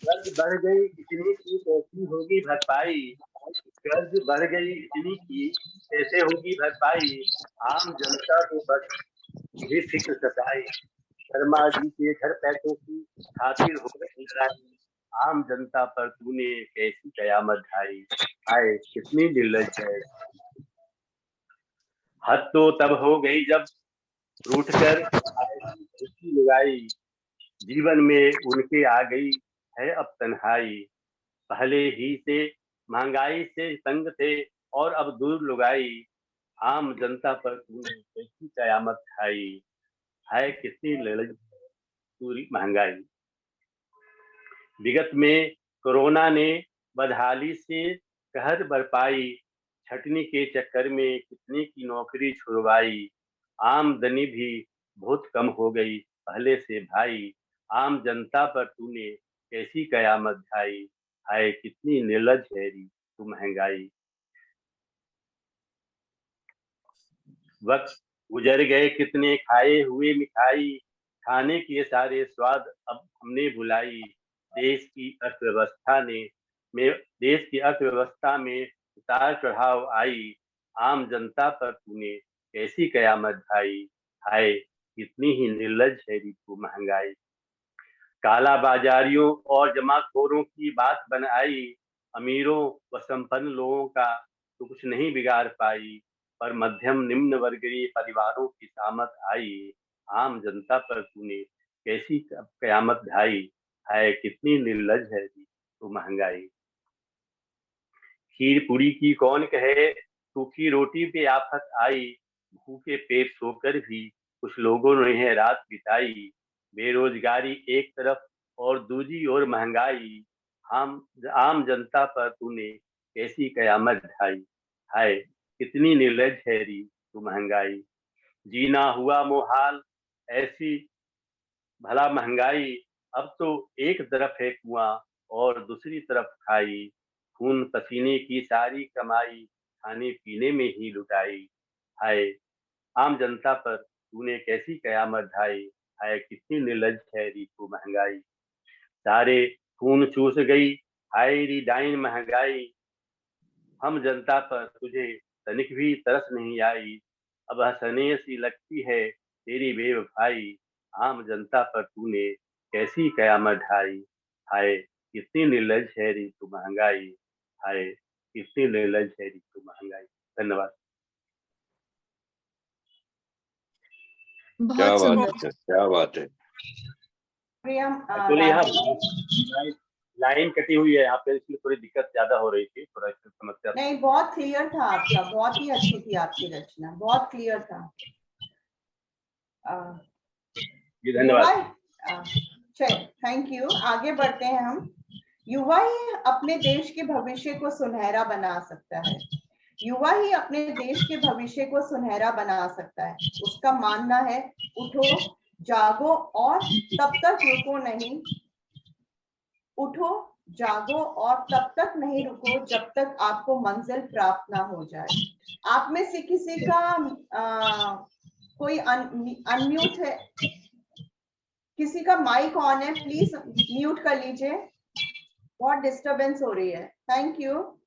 कर्ज बढ़ गई इतनी की कैसी होगी भरपाई, कर्ज बढ़ गई इतनी की कैसे होगी भरपाई, आम जनता को बस भी फिक्र सताई, शर्मा जी के घर पैसों की खातिर हो गई लड़ाई, आम जनता पर तूने कैसी कयामत ढाई। हाय कितनी निर्लज है। हद तो तब हो गई जब रूठ कर लुगाई, जीवन में उनके आ गई है अब तन्हाई, पहले ही से महंगाई से तंग थे और अब दूर लुगाई, आम जनता पर तूने कैसी कयामत ढाई। हाय कितनी निर्लज पूरी महंगाई। विगत में कोरोना ने बदहाली से कहर बरपाई, छटनी के चक्कर में कितने की नौकरी छुड़वाई, आमदनी भी बहुत कम हो गई पहले से भाई, आम जनता पर तूने कैसी कयामत ढाई। हाय कितनी निर्लज है तू महंगाई। वक्त गुजर गए कितने खाए हुए मिठाई, खाने के सारे स्वाद अब हमने भुलाई, देश की अर्थव्यवस्था में उतार चढ़ाव आई, आम जनता पर तूने कैसी कयामत ढाई। हाय कितनी ही निर्लज है तू महंगाई। काला बाजारियों और जमाखोरों की बात बन आई, अमीरों व संपन्न लोगों का तो कुछ नहीं बिगाड़ पाई, पर मध्यम निम्न वर्गीय परिवारों की सामत आई, आम जनता पर तूने कैसी कयामत ढाई। है कितनी निर्लज है तू महंगाई। खीर पूरी की कौन कहे, सूखी रोटी पे आफत आई, भूखे पेट सोकर भी कुछ लोगों ने है रात बिताई, बेरोजगारी एक तरफ और दूसरी ओर महंगाई, आम जनता पर तूने कैसी कयामत ढाई। हाय कितनी निर्लज है तू महंगाई। जीना हुआ मुहाल ऐसी भला महंगाई, अब तो एक तरफ है कुआं और दूसरी तरफ खाई, खून पसीने की सारी कमाई खाने पीने में ही लुटाई। हाय आम जनता पर तूने कैसी कयामत ढाई। हाय कितनी निर्लज है रीतू महंगाई। सारे खून चूस गई हाय री डाइन महंगाई। हम जनता पर तुझे तनिक भी तरस नहीं आई। अब हंसने सी लगती है तेरी बेवफाई। आम जनता पर तूने कैसी कयामत ढाई। हाय कितनी निर्लज है रीतू महंगाई। हाय कितनी निर्लज है रीतू महंगाई। धन्यवाद। क्या बहुत बात सुंदर। है, क्या बात है। प्रियम एक्चुअली यहाँ राजेश, लाइन कटी हुई है यहाँ पे, इसलिए थोड़ी दिक्कत ज्यादा हो रही थी, थोड़ा इसकी समस्या। नहीं बहुत क्लियर था आपका, बहुत ही अच्छी थी आपकी रचना, बहुत क्लियर था। जी धन्यवाद। Thank you. आगे बढ़ते हैं हम। युवा ही अपने देश के भविष्य को सुनहरा बना सकता है। युवा ही अपने देश के भविष्य को सुनहरा बना सकता है। उसका मानना है उठो जागो और तब तक रुको नहीं। उठो जागो और तब तक नहीं रुको जब तक आपको मंजिल प्राप्त ना हो जाए। आप में से किसी का कोई अनम्यूट है? किसी का माइक ऑन है, प्लीज म्यूट कर लीजिए, बहुत डिस्टरबेंस हो रही है। Thank you.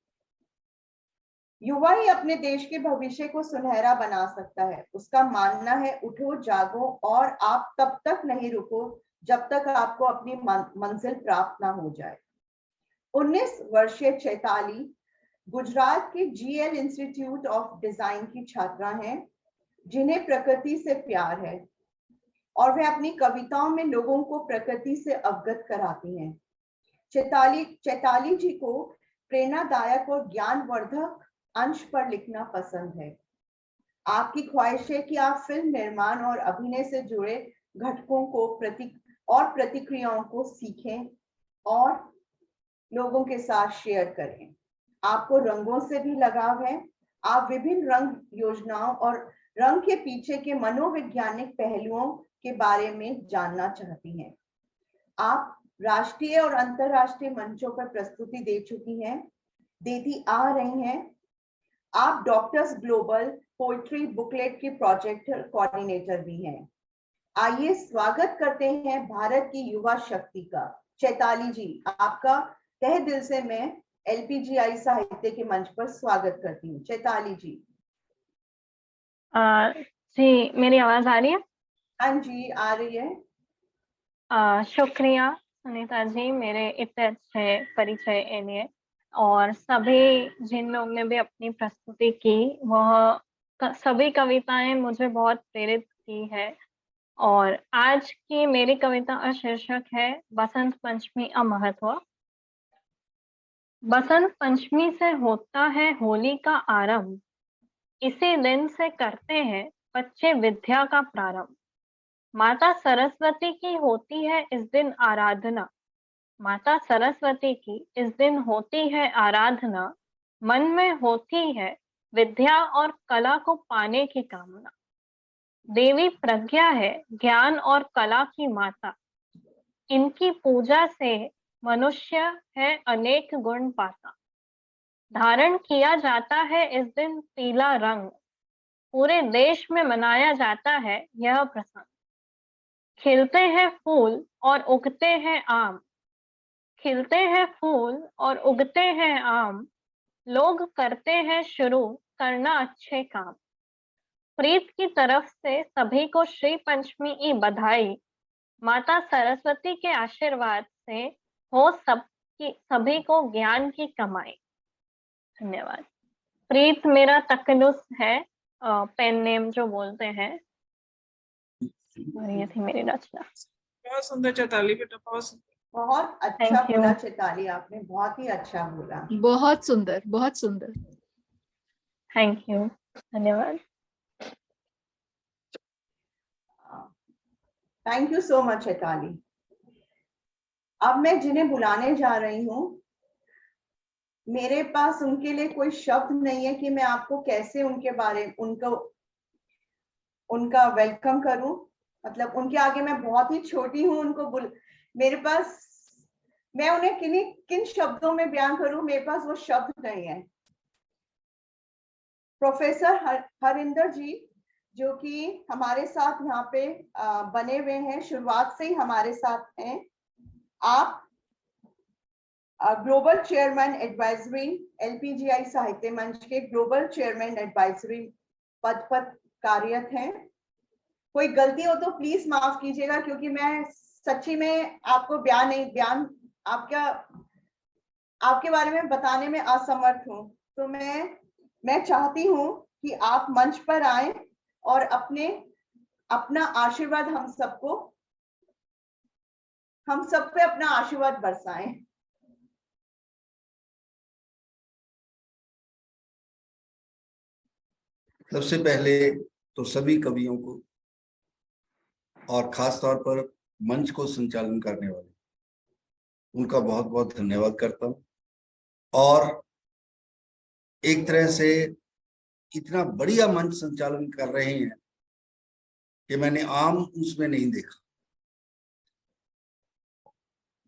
युवा ही अपने देश के भविष्य को सुनहरा बना सकता है। उसका मानना है उठो जागो और आप तब तक नहीं रुको जब तक आपको अपनी मंजिल प्राप्त ना हो जाए। 19 वर्षीय चैताली गुजरात के GL इंस्टीट्यूट ऑफ डिजाइन की छात्रा हैं, जिन्हें प्रकृति से प्यार है और वे अपनी कविताओं में लोगों को प्रकृति से अवगत कराती हैं। चैताली जी को प्रेरणादायक और ज्ञानवर्धक अंश पर लिखना पसंद है। आपकी ख्वाहिश है कि आप फिल्म निर्माण और अभिनय से जुड़े घटकों को प्रतिक्रियाओं को सीखें और लोगों के साथ शेयर करें। आपको रंगों से भी लगाव है। आप विभिन्न रंग योजनाओं और रंग के पीछे के मनोवैज्ञानिक पहलुओं के बारे में जानना चाहती हैं। आप राष्ट्रीय और अंतरराष्ट्रीय मंचों पर प्रस्तुति दे चुकी हैं, देती आ रही हैं। आप डॉक्टर्स ग्लोबल पोइट्री बुकलेट की प्रोजेक्ट कोऑर्डिनेटर भी हैं। आइए स्वागत करते हैं भारत की युवा शक्ति का। चैताली जी, आपका तहे दिल से मैं LPGI साहित्य के मंच पर स्वागत करती हूँ। चैताली जी। जी मेरी आवाज आ रही है? हाँ जी आ रही है। शुक्रिया सुनीता जी मेरे इतने अच्छे परिचय के लिए, और सभी जिन लोगों ने भी अपनी प्रस्तुति की वह सभी कविताएं मुझे बहुत प्रेरित की है। और आज की मेरी कविता का शीर्षक है बसंत पंचमी का महत्व। बसंत पंचमी से होता है होली का आरंभ, इसी दिन से करते हैं बच्चे विद्या का प्रारंभ। माता सरस्वती की होती है इस दिन आराधना, माता सरस्वती की इस दिन होती है आराधना। मन में होती है विद्या और कला को पाने की कामना। देवी प्रज्ञा है ज्ञान और कला की माता, इनकी पूजा से मनुष्य है अनेक गुण पाता। धारण किया जाता है इस दिन पीला रंग, पूरे देश में मनाया जाता है यह प्रसंग। खिलते हैं फूल और उगते हैं आम, खिलते हैं फूल और उगते हैं आम। लोग करते हैं शुरू करना अच्छे काम। प्रीत की तरफ से सभी को श्री पंचमी की बधाई। माता सरस्वती के आशीर्वाद से हो सभी को ज्ञान की कमाई। धन्यवाद। प्रीत मेरा तकनुस है, पेन नेम जो बोलते हैं। और ये थी मेरी रचना। बहुत सुंदर चैताली बेटा, बहुत सुंदर। बहुत अच्छा बोला चैताली, आपने बहुत ही अच्छा बोला। बहुत सुंदर, बहुत सुंदर। थैंक यू, धन्यवाद। Thank you so much Chaitali. अब मैं जिन्हें बुलाने जा रही हूँ, मेरे पास उनके लिए कोई शब्द नहीं है कि मैं आपको कैसे उनका वेलकम करूं। मतलब उनके आगे मैं बहुत ही छोटी हूं, मेरे पास, मैं उन्हें किन शब्दों में बयान करूं, मेरे पास वो शब्द नहीं है। प्रोफेसर हरिंदर जी, जो कि हमारे साथ यहाँ पे बने हुए हैं, शुरुआत से ही हमारे साथ हैं। आप ग्लोबल चेयरमैन एडवाइजरी LPGI साहित्य मंच के ग्लोबल चेयरमैन एडवाइजरी पद पर कार्यरत हैं। कोई गलती हो तो प्लीज माफ कीजिएगा, क्योंकि मैं सच्ची में आपको बयान आपके बारे में बताने में असमर्थ हूँ। तो मैं चाहती हूँ कि आप मंच पर आए और अपना आशीर्वाद हम सब पे अपना आशीर्वाद बरसाएं। सबसे पहले तो सभी कवियों को और खास तौर पर मंच को संचालन करने वाले उनका बहुत बहुत धन्यवाद करता हूँ। और एक तरह से इतना बढ़िया मंच संचालन कर रहे हैं कि मैंने आम उसमें नहीं देखा।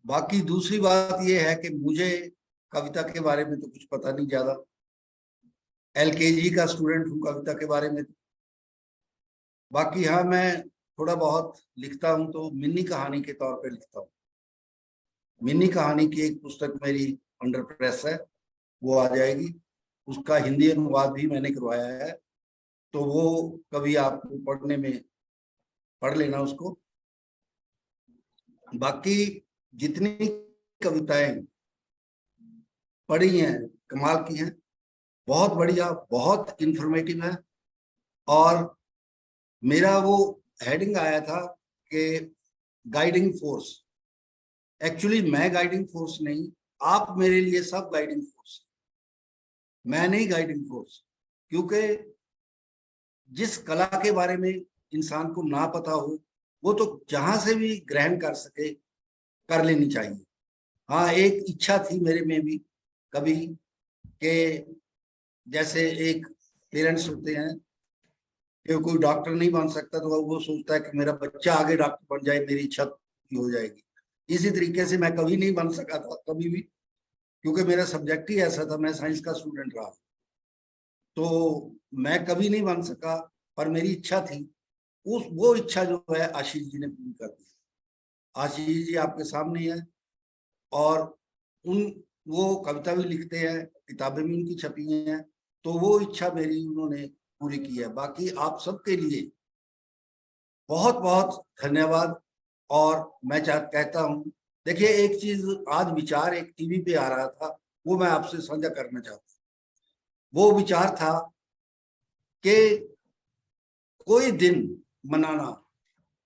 बाकी दूसरी बात यह है कि मुझे कविता के बारे में तो कुछ पता नहीं ज्यादा। LKG का स्टूडेंट हूँ कविता के बारे में। बाकी हाँ, मैं थोड़ा बहुत लिखता हूँ तो मिनी कहानी के तौर पे लिखता हूँ। मिनी कहानी की एक पुस्तक मेरी अंडर प्रेस है, वो आ जाएगी। उसका हिंदी अनुवाद भी मैंने करवाया है, तो वो कभी आप पढ़ने में पढ़ लेना उसको। बाकी जितनी कविताएं पढ़ी हैं कमाल की हैं, बहुत बढ़िया, बहुत इंफॉर्मेटिव है। और मेरा वो हेडिंग आया था कि गाइडिंग फोर्स। एक्चुअली मैं गाइडिंग फोर्स नहीं, आप मेरे लिए सब गाइडिंग फोर्स। मैं नहीं गाइडिंग फोर्स, क्योंकि जिस कला के बारे में इंसान को ना पता हो वो तो जहां से भी ग्रहण कर सके कर लेनी चाहिए। हाँ, एक इच्छा थी मेरे में भी कभी कि जैसे एक पेरेंट्स होते हैं कि कोई डॉक्टर नहीं बन सकता तो वो सोचता है कि मेरा बच्चा आगे डॉक्टर बन जाए, मेरी इच्छा पूरी हो जाएगी। इसी तरीके से मैं कभी नहीं बन सका था कभी भी, क्योंकि मेरा सब्जेक्ट ही ऐसा था, मैं साइंस का स्टूडेंट रहा, तो मैं कभी नहीं बन सका। पर मेरी इच्छा थी, वो इच्छा जो है आशीष जी ने पूरी कर दी। आशीष जी आपके सामने है और वो कविता भी लिखते हैं, किताबें भी उनकी छपी हैं, तो वो इच्छा मेरी उन्होंने पूरी की है। बाकी आप सबके लिए बहुत बहुत धन्यवाद। और मैं कहता हूँ, देखिए एक चीज आज विचार एक टीवी पे आ रहा था, वो मैं आपसे साझा करना चाहता हूँ। वो विचार था कि कोई दिन मनाना,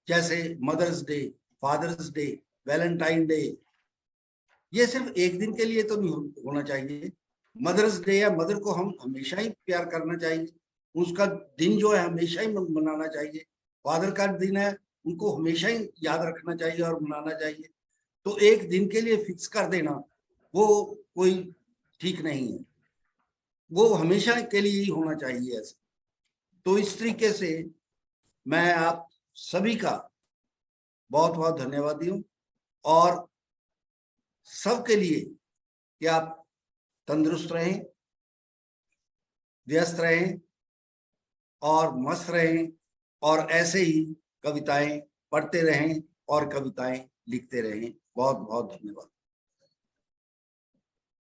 जैसे mother's day, father's day, Valentine day, ये सिर्फ एक दिन के लिए तो नहीं होना चाहिए। मदर्स डे या मदर को हम हमेशा ही प्यार करना चाहिए, उसका दिन जो है हमेशा ही मनाना चाहिए। फादर का दिन है, उनको हमेशा ही याद रखना चाहिए और मनाना चाहिए। तो एक दिन के लिए फिक्स कर देना वो कोई ठीक नहीं है, वो हमेशा के लिए ही होना चाहिए ऐसा। तो इस तरीके से मैं आप सभी का बहुत बहुत धन्यवादी हूँ और सबके लिए कि आप तंदुरुस्त रहें, व्यस्त रहें और मस्त रहें और ऐसे ही कविताएं पढ़ते रहें और कविताएं लिखते रहें। बहुत बहुत धन्यवाद।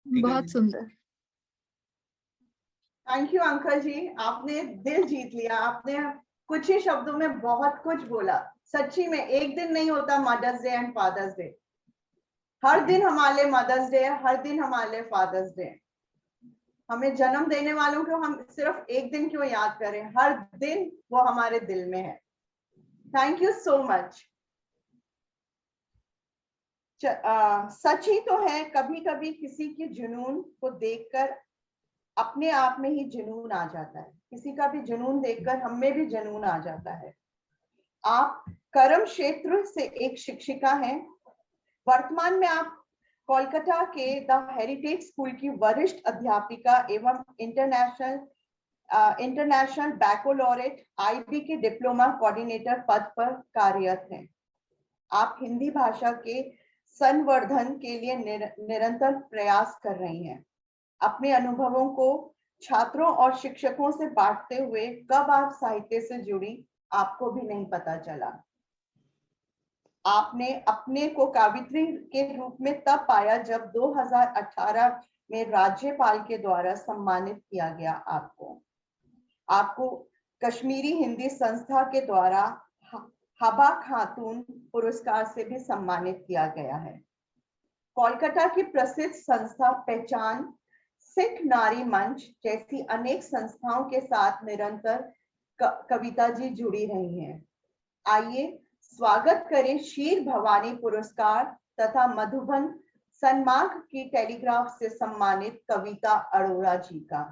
बहुत सुंदर। थैंक यू अंकल जी, आपने दिल जीत लिया। आपने कुछ ही शब्दों में बहुत कुछ बोला। सच्ची में एक दिन नहीं होता Mother's Day and Father's Day. हर दिन हमारे मदर्स डे है, हर दिन हमारे फादर्स डे। हमें जन्म देने वालों को हम सिर्फ एक दिन क्यों याद करें, हर दिन वो हमारे दिल में है। Thank you so much. सच ही तो है, कभी कभी किसी के जुनून को देखकर अपने आप में ही जुनून आ जाता है। किसी का भी जुनून देखकर हम में भी जुनून आ जाता है। आप कर्म क्षेत्र से एक शिक्षिका हैं। वर्तमान में आप कोलकाता के द हेरिटेज स्कूल की वरिष्ठ अध्यापिका एवं इंटरनेशनल बैकलॉरेट IB के डिप्लोमा कोऑर्डिनेटर पद पर कार्यरत हैं। आप हिंदी भाषा के संवर्धन के लिए निरंतर प्रयास कर रही हैं। अपने अनुभवों को छात्रों और शिक्षकों से बांटते हुए कब आप साहित्य से जुड़ी आपको भी नहीं पता चला। आपने अपने को कवित्री के रूप में तब पाया जब 2018 में राज्यपाल के द्वारा सम्मानित किया गया। आपको कश्मीरी हिंदी संस्था के द्वारा हबा खातून पुरस्कार से भी सम्मानित किया गया है। कोलकाता की प्रसिद्ध संस्था पहचान, सिख नारी मंच जैसी अनेक संस्थाओं के साथ निरंतर कविता जी जुड़ी रही हैं। आइए स्वागत करें शीर भवानी पुरस्कार तथा मधुबन सन्मार्ग की टेलीग्राफ से सम्मानित कविता अरोड़ा जी का।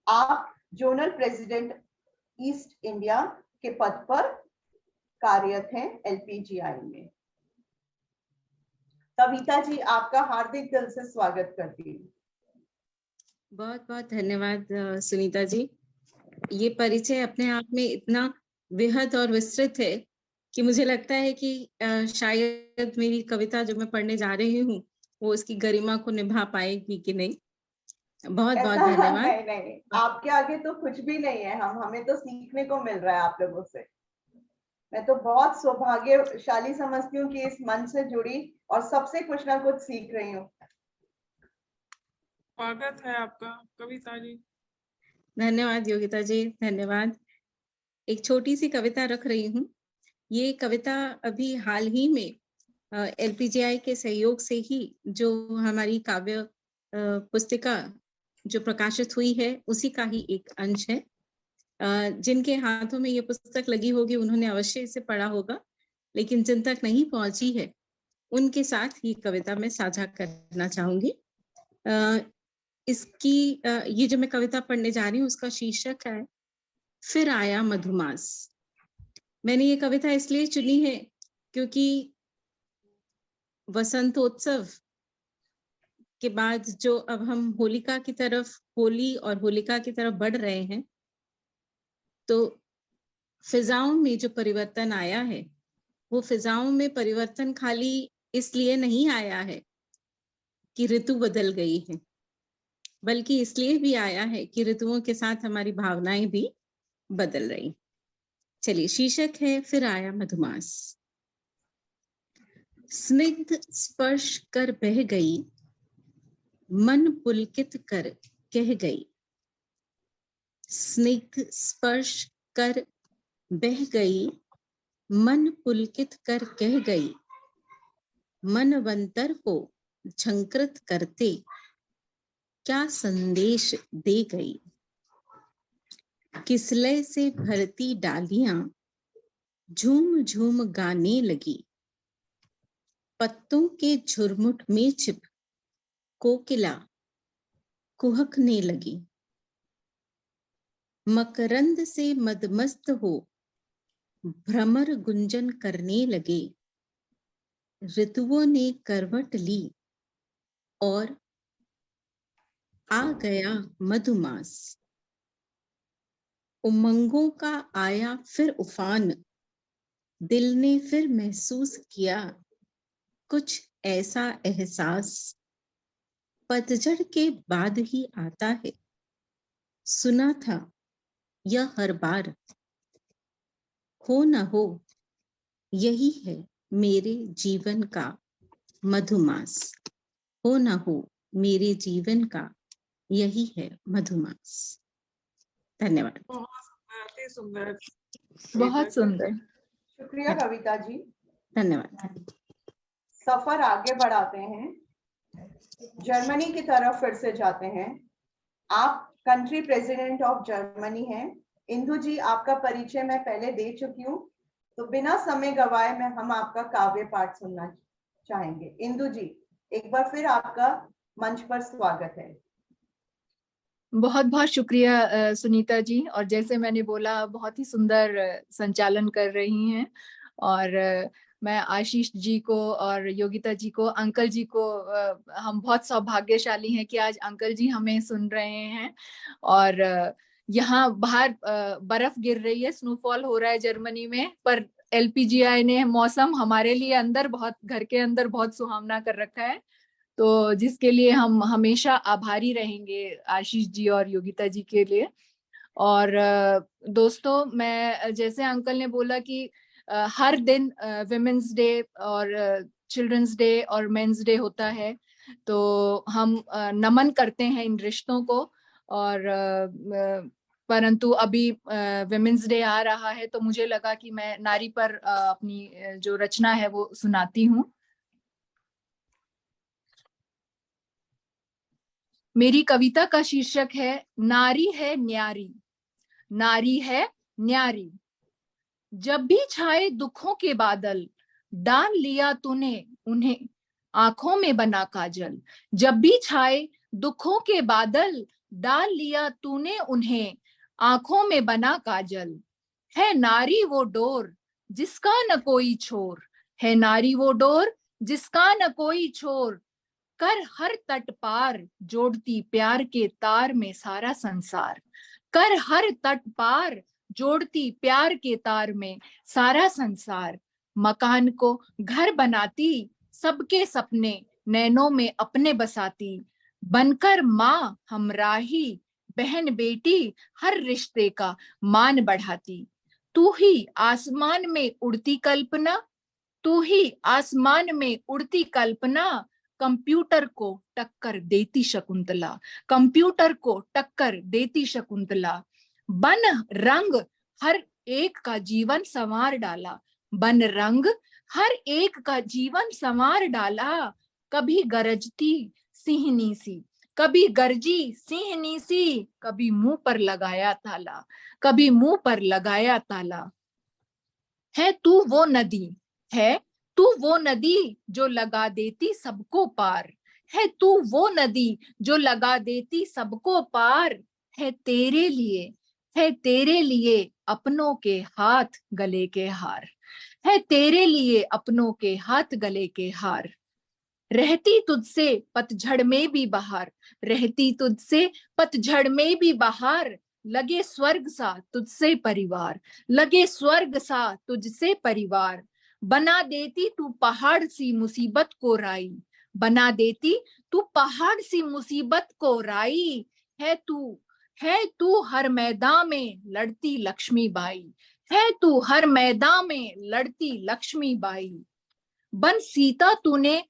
आप जोनल प्रेसिडेंट ईस्ट इंडिया के पद पर कार्यरत हैं एलपीजीआई में। कविता जी, आपका हार्दिक दिल से स्वागत करती हूँ। बहुत बहुत धन्यवाद सुनीता जी। ये परिचय अपने आप में इतना बेहद और विस्तृत है कि मुझे लगता है कि शायद मेरी कविता जो मैं पढ़ने जा रही हूँ वो इसकी गरिमा को निभा पाएगी कि नहीं। बहुत बहुत धन्यवाद। नहीं, आपके आगे तो कुछ भी नहीं है। हमें तो सीखने को मिल रहा है आप लोगों से। मैं तो बहुत सौभाग्यशाली समझती हूँ कि इस मंच से जुड़ी और सबसे कुछ ना कुछ सीख रही हूँ। स्वागत है आपका कविता जी। धन्यवाद योगिता जी, धन्यवाद। एक छोटी सी कविता रख रही हूँ। ये कविता अभी हाल ही में एलपीजीआई के सहयोग से ही जो हमारी काव्य पुस्तिका जो प्रकाशित हुई है उसी का ही एक अंश है। जिनके हाथों में ये पुस्तक लगी होगी उन्होंने अवश्य इसे पढ़ा होगा, लेकिन जिन तक नहीं पहुंची है उनके साथ ये कविता मैं साझा करना चाहूंगी। इसकी ये जो मैं कविता पढ़ने जा रही हूँ उसका शीर्षक है फिर आया मधुमास। मैंने ये कविता इसलिए चुनी है क्योंकि वसंतोत्सव के बाद जो अब हम होलिका की तरफ, होली और होलिका की तरफ बढ़ रहे हैं, तो फिजाओं में जो परिवर्तन आया है वो फिजाओं में परिवर्तन खाली इसलिए नहीं आया है कि ऋतु बदल गई है, बल्कि इसलिए भी आया है कि ऋतुओं के साथ हमारी भावनाएं भी बदल रही। चलिए, शीर्षक है फिर आया मधुमास। स्निग्ध स्पर्श कर बह गई, मन पुलकित कर कह गई। स्निग्ध स्पर्श कर बह गई, मन पुलकित कर कह गई। मनवंतर को झंकृत करते क्या संदेश दे गई। किसलय से भरती डालियां झूम झूम गाने लगी। पत्तों के झुरमुट में छिप कोकिला कुहकने लगी। मकरंद से मदमस्त हो भ्रमर गुंजन करने लगे। ऋतुओं ने करवट ली और आ गया मधुमास। उमंगों का आया फिर उफान, दिल ने फिर महसूस किया कुछ ऐसा एहसास। पतझड़ के बाद ही आता है, सुना था यह हर बार। हो न हो यही है मेरे जीवन का मधुमास। हो न हो मेरे जीवन का यही है मधुमास। धन्यवाद। बहुत सुंदर। बहुत सुंदर। शुक्रिया कविता जी, धन्यवाद। सफर आगे बढ़ाते हैं, जर्मनी की तरफ फिर से जाते हैं। आप कंट्री प्रेसिडेंट ऑफ जर्मनी हैं। इंदु जी, आपका परिचय मैं पहले दे चुकी हूँ, तो बिना समय गवाए हम आपका काव्य पाठ सुनना चाहेंगे। इंदु जी, एक बार फिर आपका मंच पर स्वागत है। बहुत बहुत शुक्रिया सुनीता जी। और जैसे मैंने बोला, बहुत ही सुंदर संचालन कर रही हैं। और मैं आशीष जी को और योगिता जी को, अंकल जी को, हम बहुत सौभाग्यशाली हैं कि आज अंकल जी हमें सुन रहे हैं। और यहाँ बाहर बर्फ गिर रही है, स्नोफॉल हो रहा है जर्मनी में, पर एलपीजीआई ने मौसम हमारे लिए अंदर बहुत, घर के अंदर बहुत सुहावना कर रखा है। तो जिसके लिए हम हमेशा आभारी रहेंगे आशीष जी और योगिता जी के लिए। और दोस्तों, मैं जैसे अंकल ने बोला कि हर दिन विमेंस डे और चिल्ड्रंस डे और मेंस डे होता है, तो हम नमन करते हैं इन रिश्तों को। और परंतु अभी विमेंस डे आ रहा है, तो मुझे लगा कि मैं नारी पर अपनी जो रचना है वो सुनाती हूँ। मेरी कविता का शीर्षक है नारी है न्यारी। नारी है न्यारी, जब भी छाए दुखों के बादल, डाल लिया तूने उन्हें आंखों में बना काजल। जब भी छाए दुखों के बादल, डाल लिया तूने उन्हें आंखों में बना काजल। है नारी वो डोर जिसका न कोई छोर, है नारी वो डोर जिसका न कोई छोर। कर हर तट पार जोड़ती प्यार के तार में सारा संसार। कर हर तट पार जोड़ती प्यार के तार में सारा संसार। मकान को घर बनाती, सबके सपने नैनों में अपने बसाती। बनकर माँ हमराही, बहन बेटी हर रिश्ते का मान बढ़ाती। तू ही आसमान में उड़ती कल्पना, तू ही आसमान में उड़ती कल्पना। कंप्यूटर को टक्कर देती शकुंतला, कंप्यूटर को टक्कर देती शकुंतला। बन रंग हर एक का जीवन संवार डाला, बन रंग हर एक का जीवन संवार डाला। कभी गरजती सिंहनी सी, कभी गरजी सिंहनी सी, कभी मुंह पर लगाया ताला, कभी मुंह पर लगाया ताला। है तू वो नदी, है तू वो नदी जो लगा देती सबको पार। है तू वो नदी जो लगा देती सबको पार। है तेरे लिए, है तेरे लिए अपनों के हाथ गले के हार। है तेरे लिए अपनों के हाथ गले के हार। रहती तुझसे पतझड़ में भी बहार, रहती तुझसे पतझड़ में भी बहार। लगे स्वर्ग सा तुझसे परिवार, लगे स्वर्ग सा तुझसे परिवार। बना देती तू पहाड़ सी मुसीबत को राई, बना देती तू पहाड़ सी मुसीबत को राई। है तू हर मैदान में लड़ती लक्ष्मीबाई, है तू हर मैदान में लड़ती लक्ष्मीबाई। बन सीता तूने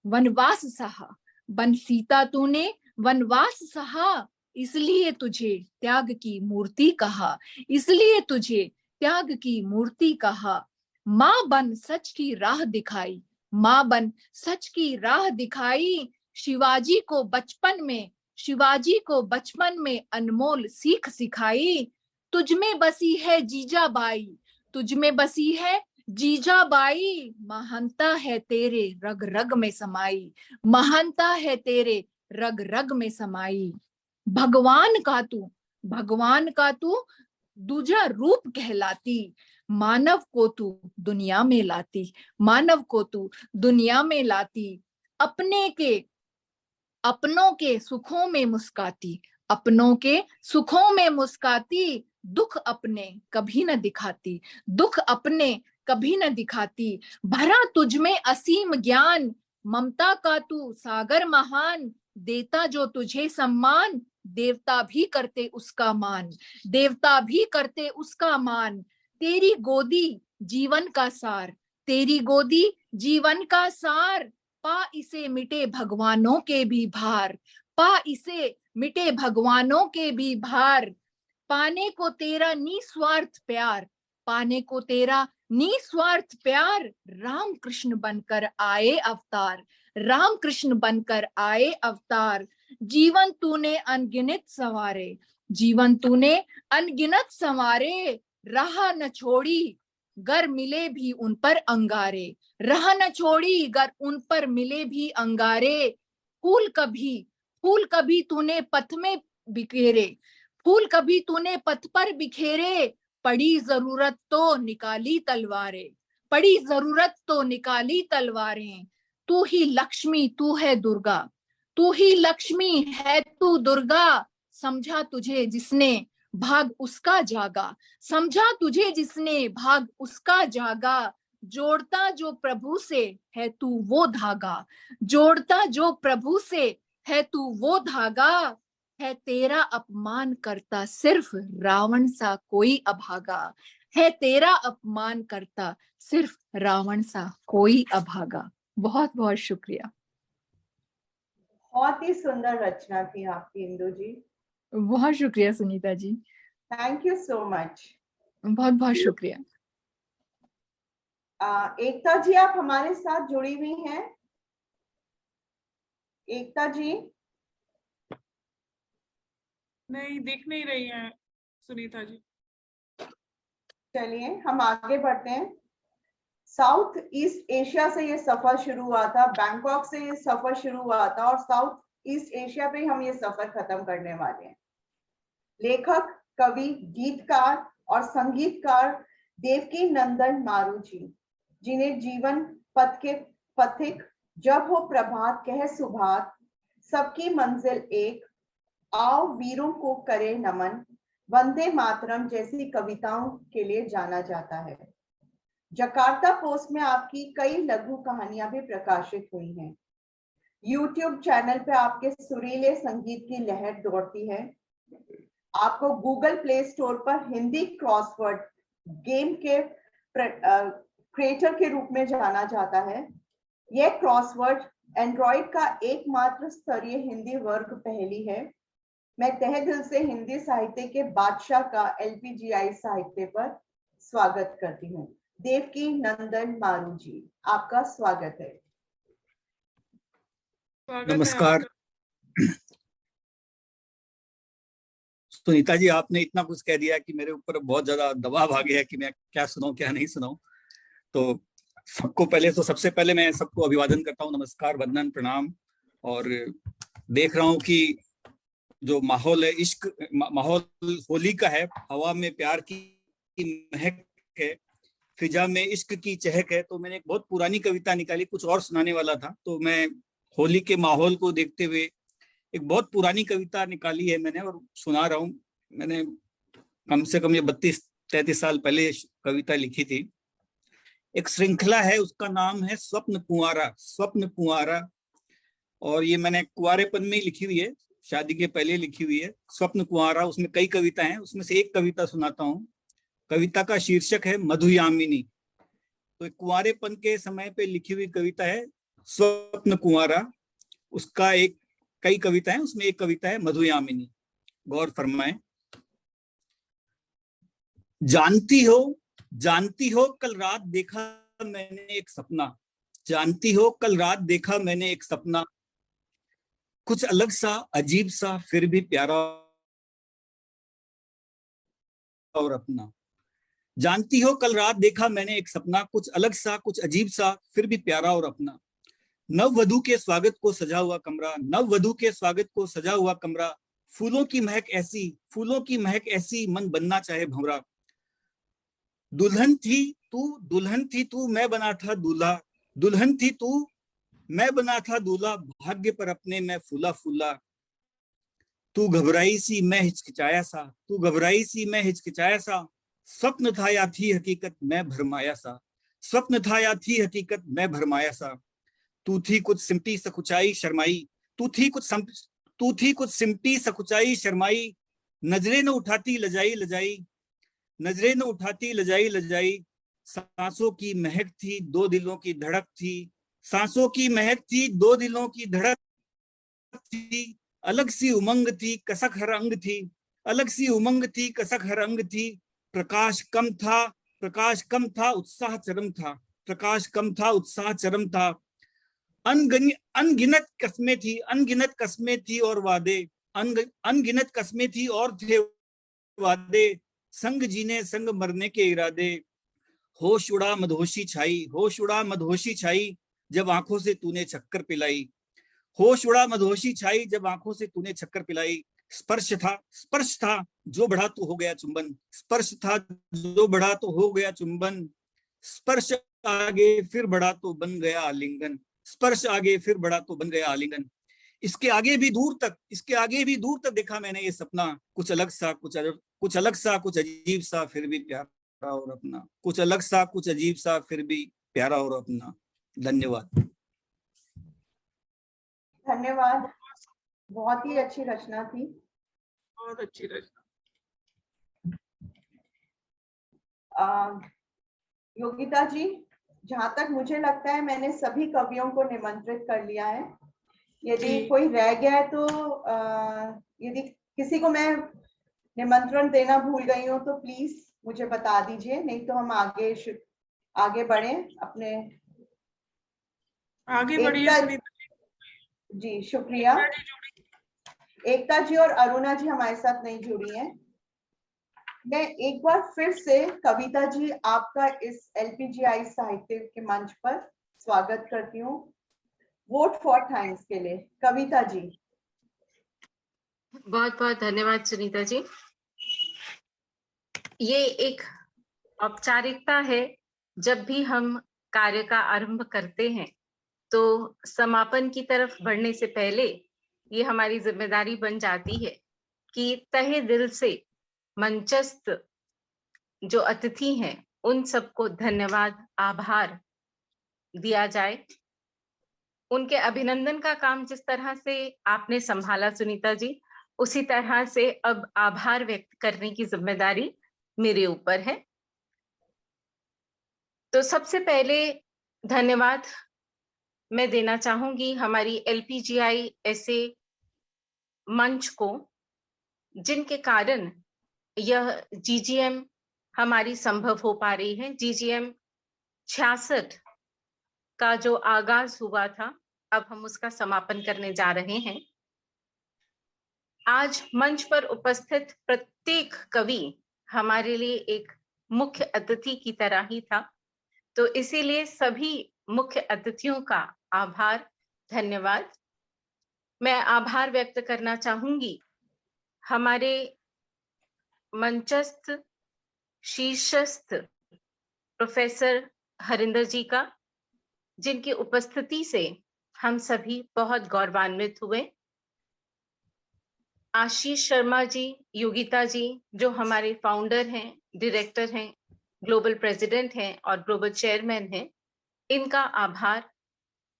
वनवास सहा, बन सीता तूने वनवास सहा। इसलिए तुझे त्याग की मूर्ति कहा, इसलिए तुझे त्याग की मूर्ति कहा। माँ बन सच की राह दिखाई, माँ बन सच की राह दिखाई। शिवाजी को बचपन में, शिवाजी को बचपन में अनमोल सीख सिखाई। तुझ में बसी है जीजाबाई, तुझ में बसी है जीजाबाई। महानता है तेरे रग रग में समाई, महानता है तेरे रग रग में समाई। भगवान का तू, भगवान का तू दूजा रूप कहलाती। मानव को तू दुनिया में लाती, मानव को तू दुनिया में लाती। अपने के अपनों के सुखों में मुस्काती, अपनों के सुखों में मुस्काती। दुख अपने कभी न दिखाती, दुख अपने कभी न दिखाती। भरा तुझ में असीम ज्ञान, ममता का तू सागर महान। देता जो तुझे सम्मान, देवता भी करते उसका मान, देवता भी करते उसका मान। तेरी गोदी जीवन का सार, तेरी गोदी जीवन का सार। पा इसे मिटे भगवानों के भी भार, पा इसे मिटे भगवानों के भी भार। पाने को तेरा निस्वार्थ प्यार, पाने को तेरा निस्वार्थ प्यार। राम कृष्ण बनकर आए अवतार, राम कृष्ण बनकर आए अवतार। जीवन तूने अनगिनत संवारे, जीवन तूने अनगिनत संवारे। राह न छोड़ी गर मिले भी उन पर अंगारे, राह न छोड़ी गर उन पर मिले भी अंगारे। फूल कभी तूने पथ में बिखेरे, फूल कभी तूने पथ पर बिखेरे। पड़ी जरूरत तो निकाली तलवारें, पड़ी जरूरत तो निकाली तलवारें। तू ही लक्ष्मी तू है दुर्गा, तू ही लक्ष्मी है तू दुर्गा। समझा तुझे जिसने भाग उसका जागा, समझा तुझे जिसने भाग उसका जागा। जोड़ता जो प्रभु से है तू वो धागा, जोड़ता जो प्रभु से है तू वो धागा, है तेरा अपमान करता सिर्फ रावण सा कोई अभागा, है तेरा अपमान करता सिर्फ रावण सा कोई अभागा। बहुत बहुत शुक्रिया। बहुत ही सुंदर रचना थी आपकी इंदु जी। बहुत शुक्रिया Sunita ji. Thank you so much. बहुत बहुत शुक्रिया। एकता जी आप हमारे साथ जुड़ी हुई हैं? एकता जी नहीं दिख नहीं रही है सुनीता जी। चलिए हम आगे बढ़ते हैं। साउथ ईस्ट एशिया से ये सफर शुरू हुआ था, बैंकॉक से ये सफर शुरू हुआ था और साउथ ईस्ट एशिया पे हम ये सफर खत्म करने वाले हैं। लेखक, कवि, गीतकार और संगीतकार देवकी नंदन मारू जी, जिन्हें जीवन पथ के पथिक, जब हो प्रभात कह सुभात, सबकी मंजिल एक, आओ वीरों को करे नमन, वंदे मातरम जैसी कविताओं के लिए जाना जाता है। जकार्ता पोस्ट में आपकी कई लघु कहानियां भी प्रकाशित हुई हैं। YouTube चैनल पे आपके सुरीले संगीत की लहर दौड़ती है। आपको गूगल प्ले स्टोर पर हिंदी क्रॉसवर्ड गेम के क्रिएटर के रूप में जाना जाता है। यह क्रॉसवर्ड एंड्रॉइड का एकमात्र स्तरीय हिंदी वर्ग पहेली है। मैं तहे दिल से हिंदी साहित्य के बादशाह का LPGI साहित्य पर स्वागत करती हूँ। देवकी नंदन मारू जी, आपका स्वागत है। नमस्कार सुनीता जी, आपने इतना कुछ कह दिया कि मेरे ऊपर बहुत ज्यादा दबाव आ गया है कि मैं क्या सुनाऊं क्या नहीं सुनाऊं। तो सबको पहले तो सबसे पहले मैं सबको अभिवादन करता हूं, नमस्कार, वंदन, प्रणाम। और देख रहा हूं कि जो माहौल है, इश्क माहौल होली का है, हवा में प्यार की महक है, फिजा में इश्क की चहक है। तो मैंने एक बहुत पुरानी कविता निकाली, कुछ और सुनाने वाला था, तो मैं होली के माहौल को देखते हुए एक बहुत पुरानी कविता निकाली है मैंने और सुना रहा हूँ। मैंने कम से कम ये 32-33 साल पहले कविता लिखी थी। एक श्रृंखला है, उसका नाम है स्वप्न कुंवारा। स्वप्न कुंवारा, और ये मैंने कुंवारेपन में ही लिखी हुई है, शादी के पहले लिखी हुई है। स्वप्न कुंवारा, उसमें कई कविता हैं, उसमें से एक कविता सुनाता हूँ। कविता का शीर्षक है मधुयामिनी। तो कुंवारेपन के समय पे लिखी हुई कविता है स्वप्न कुंवारा। उसका एक कई कविता है, उसमें एक कविता है मधुयामिनी। गौर फरमाएं। जानती हो कल रात देखा मैंने एक सपना, जानती हो कल रात देखा मैंने एक सपना, कुछ अलग सा अजीब सा फिर भी प्यारा और अपना। जानती हो कल रात देखा मैंने एक सपना, कुछ अलग सा कुछ अजीब सा फिर भी प्यारा और अपना। नववधू के स्वागत को सजा हुआ कमरा, नववधू के स्वागत को सजा हुआ कमरा, फूलों की महक ऐसी मन बनना चाहे भंवरा। दुल्हन थी तू मैं बना था दूल्हा, दुल्हन थी तू मैं बना था दूल्हा, भाग्य पर अपने मैं फूला फूला। तू घबराई सी मैं हिचकिचाया सा, तू घबराई सी मैं हिचकिचाया सा, स्वप्न था या थी हकीकत मैं भरमाया सा, स्वप्न था या थी हकीकत मैं भरमाया सा। तू थी कुछ सिमटी सकुचाई शर्माई, तू थी कुछ सिमटी सकुचाई शर्माई, नजरें न उठाती लजाई लजाई, नजरें न उठाती लजाई लजाई। सांसों की महक थी दो दिलों की धड़क थी, सांसों की महक थी दो दिलों की धड़क थी, अलग सी उमंग थी कसक हर अंग थी, अलग सी उमंग थी कसक हर अंग थी। प्रकाश कम था उत्साह चरम था, प्रकाश कम था उत्साह चरम था। अनगिनत कस्में थी और वादे, अनगिनत कस्में थी और थे वादे, संग जीने संग मरने के इरादे। होश उड़ा मदहोशी छाई जब आंखों से तूने चक्कर पिलाई, होश उड़ा मदहोशी छाई जब आंखों से तूने चक्कर पिलाई। स्पर्श था जो बढ़ा तो हो गया चुंबन, स्पर्श था जो बढ़ा तो हो गया चुंबन। स्पर्श आगे फिर बढ़ा तो बन गया आलिंगन, स्पर्श आगे फिर बढ़ा तो बन गया आलिंगन। इसके आगे भी दूर तक देखा मैंने ये सपना, कुछ अलग सा कुछ अजीब सा फिर भी प्यारा और अपना, कुछ अलग सा कुछ अजीब सा फिर भी प्यारा और अपना। धन्यवाद। धन्यवाद, बहुत ही अच्छी रचना थी। बहुत अच्छी रचना। योगिता जी, जहां तक मुझे लगता है मैंने सभी कवियों को निमंत्रित कर लिया है। यदि कोई रह गया है तो यदि किसी को मैं निमंत्रण देना भूल गई हूँ तो प्लीज मुझे बता दीजिए, नहीं तो हम आगे बढ़े अपने। आगे बढ़िए जी, शुक्रिया। एकता जी और अरुणा जी हमारे साथ नहीं जुड़ी हैं। मैं एक बार फिर से कविता जी आपका इस LPGI साहित्य के मंच पर स्वागत करती हूँ वोट फॉर थैंक्स के लिए। कविता जी। बहुत बहुत धन्यवाद सुनीता जी। ये एक औपचारिकता है, जब भी हम कार्य का आरंभ करते हैं तो समापन की तरफ बढ़ने से पहले ये हमारी जिम्मेदारी बन जाती है कि तहे दिल से मंचस्थ जो अतिथि हैं उन सबको धन्यवाद, आभार दिया जाए। उनके अभिनंदन का काम जिस तरह से आपने संभाला सुनीता जी, उसी तरह से अब आभार व्यक्त करने की जिम्मेदारी मेरे ऊपर है। तो सबसे पहले धन्यवाद मैं देना चाहूंगी हमारी LPGI ऐसे मंच को, जिनके कारण यह GGM हमारी संभव हो पा रही है। GGM 66 का जो आगाज हुआ था, अब हम उसका समापन करने जा रहे हैं। आज मंच पर उपस्थित प्रत्येक कवि हमारे लिए एक मुख्य अतिथि की तरह ही था, तो इसीलिए सभी मुख्य अतिथियों का आभार, धन्यवाद। मैं आभार व्यक्त करना चाहूंगी हमारे मंचस्थ शीर्षस्थ प्रोफेसर हरिंदर जी का, जिनकी उपस्थिति से हम सभी बहुत गौरवान्वित हुए। आशीष शर्मा जी, योगिता जी, जो हमारे फाउंडर हैं, डायरेक्टर हैं, ग्लोबल प्रेसिडेंट हैं और ग्लोबल चेयरमैन हैं, इनका आभार।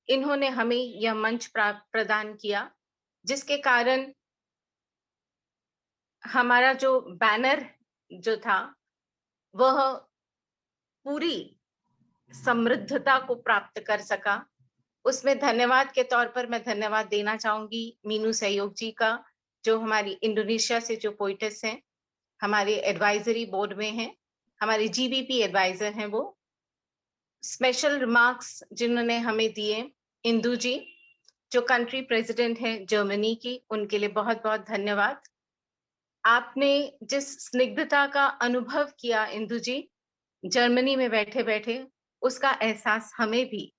इन्होंने हमें यह मंच प्रदान किया, जिसके कारण हमारा जो बैनर जो था वह पूरी समृद्धता को प्राप्त कर सका। उसमें धन्यवाद के तौर पर मैं धन्यवाद देना चाहूंगी मीनू सहयोग जी का, जो हमारी इंडोनेशिया से जो पोइटेस हैं, हमारे एडवाइजरी बोर्ड में हैं, हमारे GBP एडवाइजर हैं वो। स्पेशल रिमार्क्स जिन्होंने हमें दिए इंदु जी, जो कंट्री प्रेसिडेंट हैं जर्मनी की, उनके लिए बहुत बहुत धन्यवाद। आपने जिस स्निग्धता का अनुभव किया इंदु जी जर्मनी में बैठे बैठे, उसका एहसास हमें भी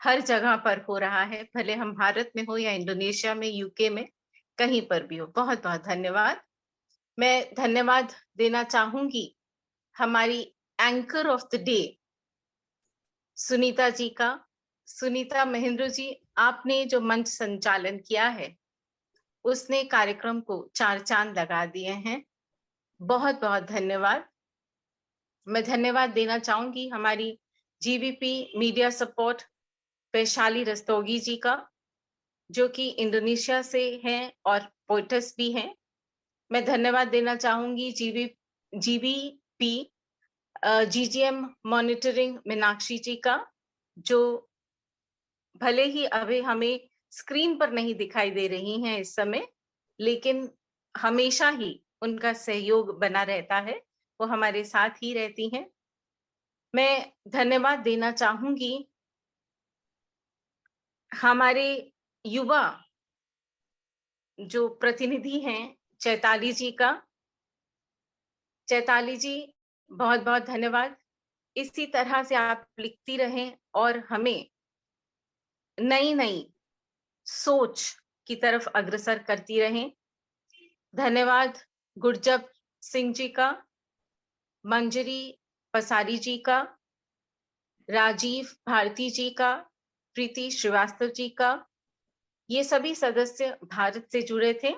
हर जगह पर हो रहा है, भले हम भारत में हो या इंडोनेशिया में, UK में, कहीं पर भी हो। बहुत बहुत धन्यवाद। मैं धन्यवाद देना चाहूंगी हमारी anchor of the day Sunita ji का। सुनीता महेंद्र जी, आपने जो मंच संचालन किया है उसने कार्यक्रम को 4 चांद लगा दिए हैं। बहुत बहुत धन्यवाद। मैं धन्यवाद देना चाहूंगी हमारी GBP media support Vaishali Rastogi ji का, जो कि इंडोनेशिया से हैं और पोइटस भी हैं। मैं धन्यवाद देना चाहूंगी GBP GGM मॉनिटरिंग मीनाक्षी जी का, जो भले ही अभी हमें स्क्रीन पर नहीं दिखाई दे रही हैं इस समय, लेकिन हमेशा ही उनका सहयोग बना रहता है, वो हमारे साथ ही रहती हैं। मैं धन्यवाद देना चाहूंगी हमारे युवा जो प्रतिनिधि हैं चैताली जी का। चैताली जी, बहुत बहुत धन्यवाद। इसी तरह से आप लिखती रहें और हमें नई नई सोच की तरफ अग्रसर करती रहें। धन्यवाद गुरजब सिंह जी का, मंजरी पसारी जी का, राजीव भारती जी का, प्रीति श्रीवास्तव जी का। ये सभी सदस्य भारत से जुड़े थे।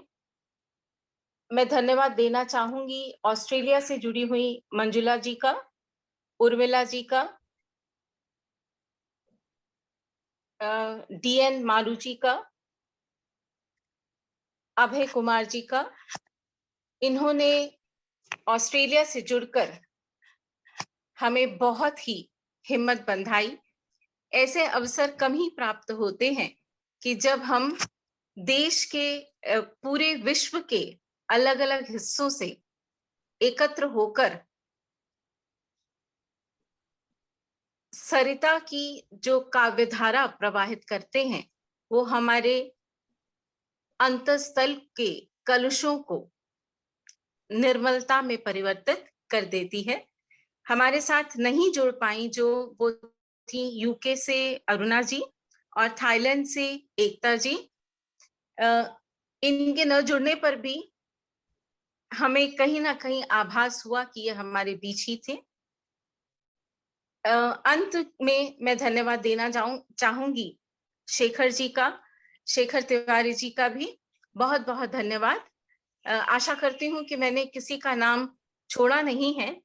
मैं धन्यवाद देना चाहूंगी ऑस्ट्रेलिया से जुड़ी हुई मंजुला जी का, उर्मिला जी का, DN मालू जी का, अभय कुमार जी का। इन्होंने ऑस्ट्रेलिया से जुड़कर हमें बहुत ही हिम्मत बंधाई। ऐसे अवसर कम ही प्राप्त होते हैं कि जब हम देश के पूरे विश्व के अलग अलग हिस्सों से एकत्र होकर सरिता की जो काव्यधारा प्रवाहित करते हैं वो हमारे अंतःस्थल के कलुषों को निर्मलता में परिवर्तित कर देती है। हमारे साथ नहीं जुड़ पाई जो वो थी यूके से अरुणा जी और थाईलैंड से एकता जी। इनके न जुड़ने पर भी हमें कहीं ना कहीं आभास हुआ कि ये हमारे बीच ही थे। अंत में मैं धन्यवाद देना चाहूंगी शेखर जी का, शेखर तिवारी जी का भी बहुत बहुत धन्यवाद। आशा करती हूँ कि मैंने किसी का नाम छोड़ा नहीं है,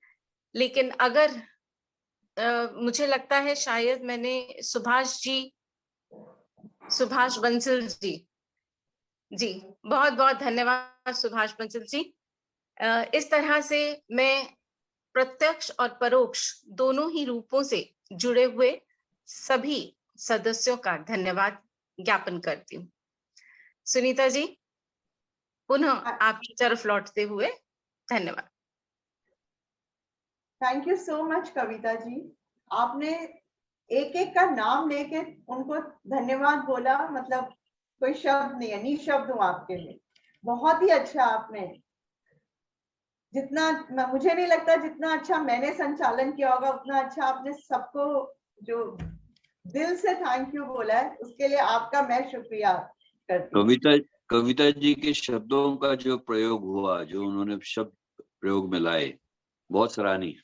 लेकिन अगर मुझे लगता है शायद मैंने सुभाष बंसल जी बहुत बहुत धन्यवाद सुभाष बंसल जी। इस तरह से मैं प्रत्यक्ष और परोक्ष दोनों ही रूपों से जुड़े हुए सभी सदस्यों का धन्यवाद ज्ञापन करती हूँ। सुनीता जी, पुनः आपकी तरफ लौटते हुए धन्यवाद। Thank you so much Kavita ji. आपने एक एक का नाम लेके उनको धन्यवाद बोला, मतलब कोई शब्द नहीं है, निशब्द हूँ आपके लिए। बहुत ही अच्छा आपने, जितना मुझे नहीं लगता जितना अच्छा मैंने संचालन किया होगा उतना अच्छा आपने सबको जो दिल से थैंक यू बोला है, उसके लिए आपका मैं शुक्रिया करती हूँ। कविता जी के शब्दों का जो प्रयोग हुआ, जो उन्होंने शब्द प्रयोग में लाए, बहुत सराहनीय।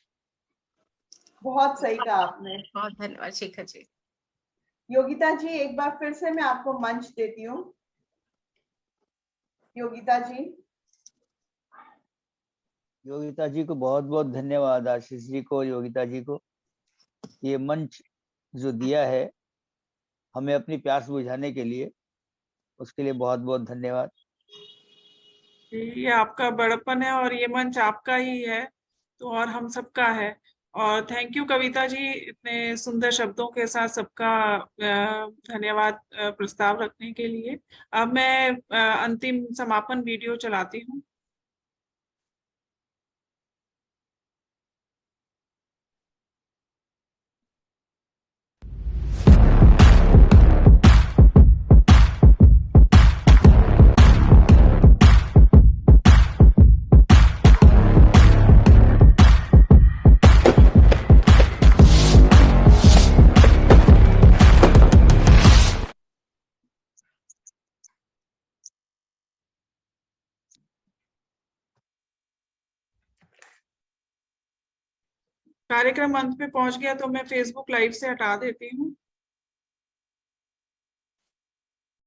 बहुत सही कहा आपने। बहुत धन्यवाद शेखर जी। योगिता जी, एक बार फिर से मैं आपको मंच देती हूँ। योगिता जी को बहुत बहुत धन्यवाद, आशीष जी को, योगिता जी को, ये मंच जो दिया है हमें अपनी प्यास बुझाने के लिए, उसके लिए बहुत बहुत धन्यवाद। ये आपका बड़प्पन है और ये मंच आपका ही है तो और हम सबका है। और थैंक यू कविता जी, इतने सुंदर शब्दों के साथ सबका धन्यवाद प्रस्ताव रखने के लिए। अब मैं अंतिम समापन वीडियो चलाती हूँ। कार्यक्रम अंत में पहुंच गया तो मैं फेसबुक लाइव से हटा देती हूँ।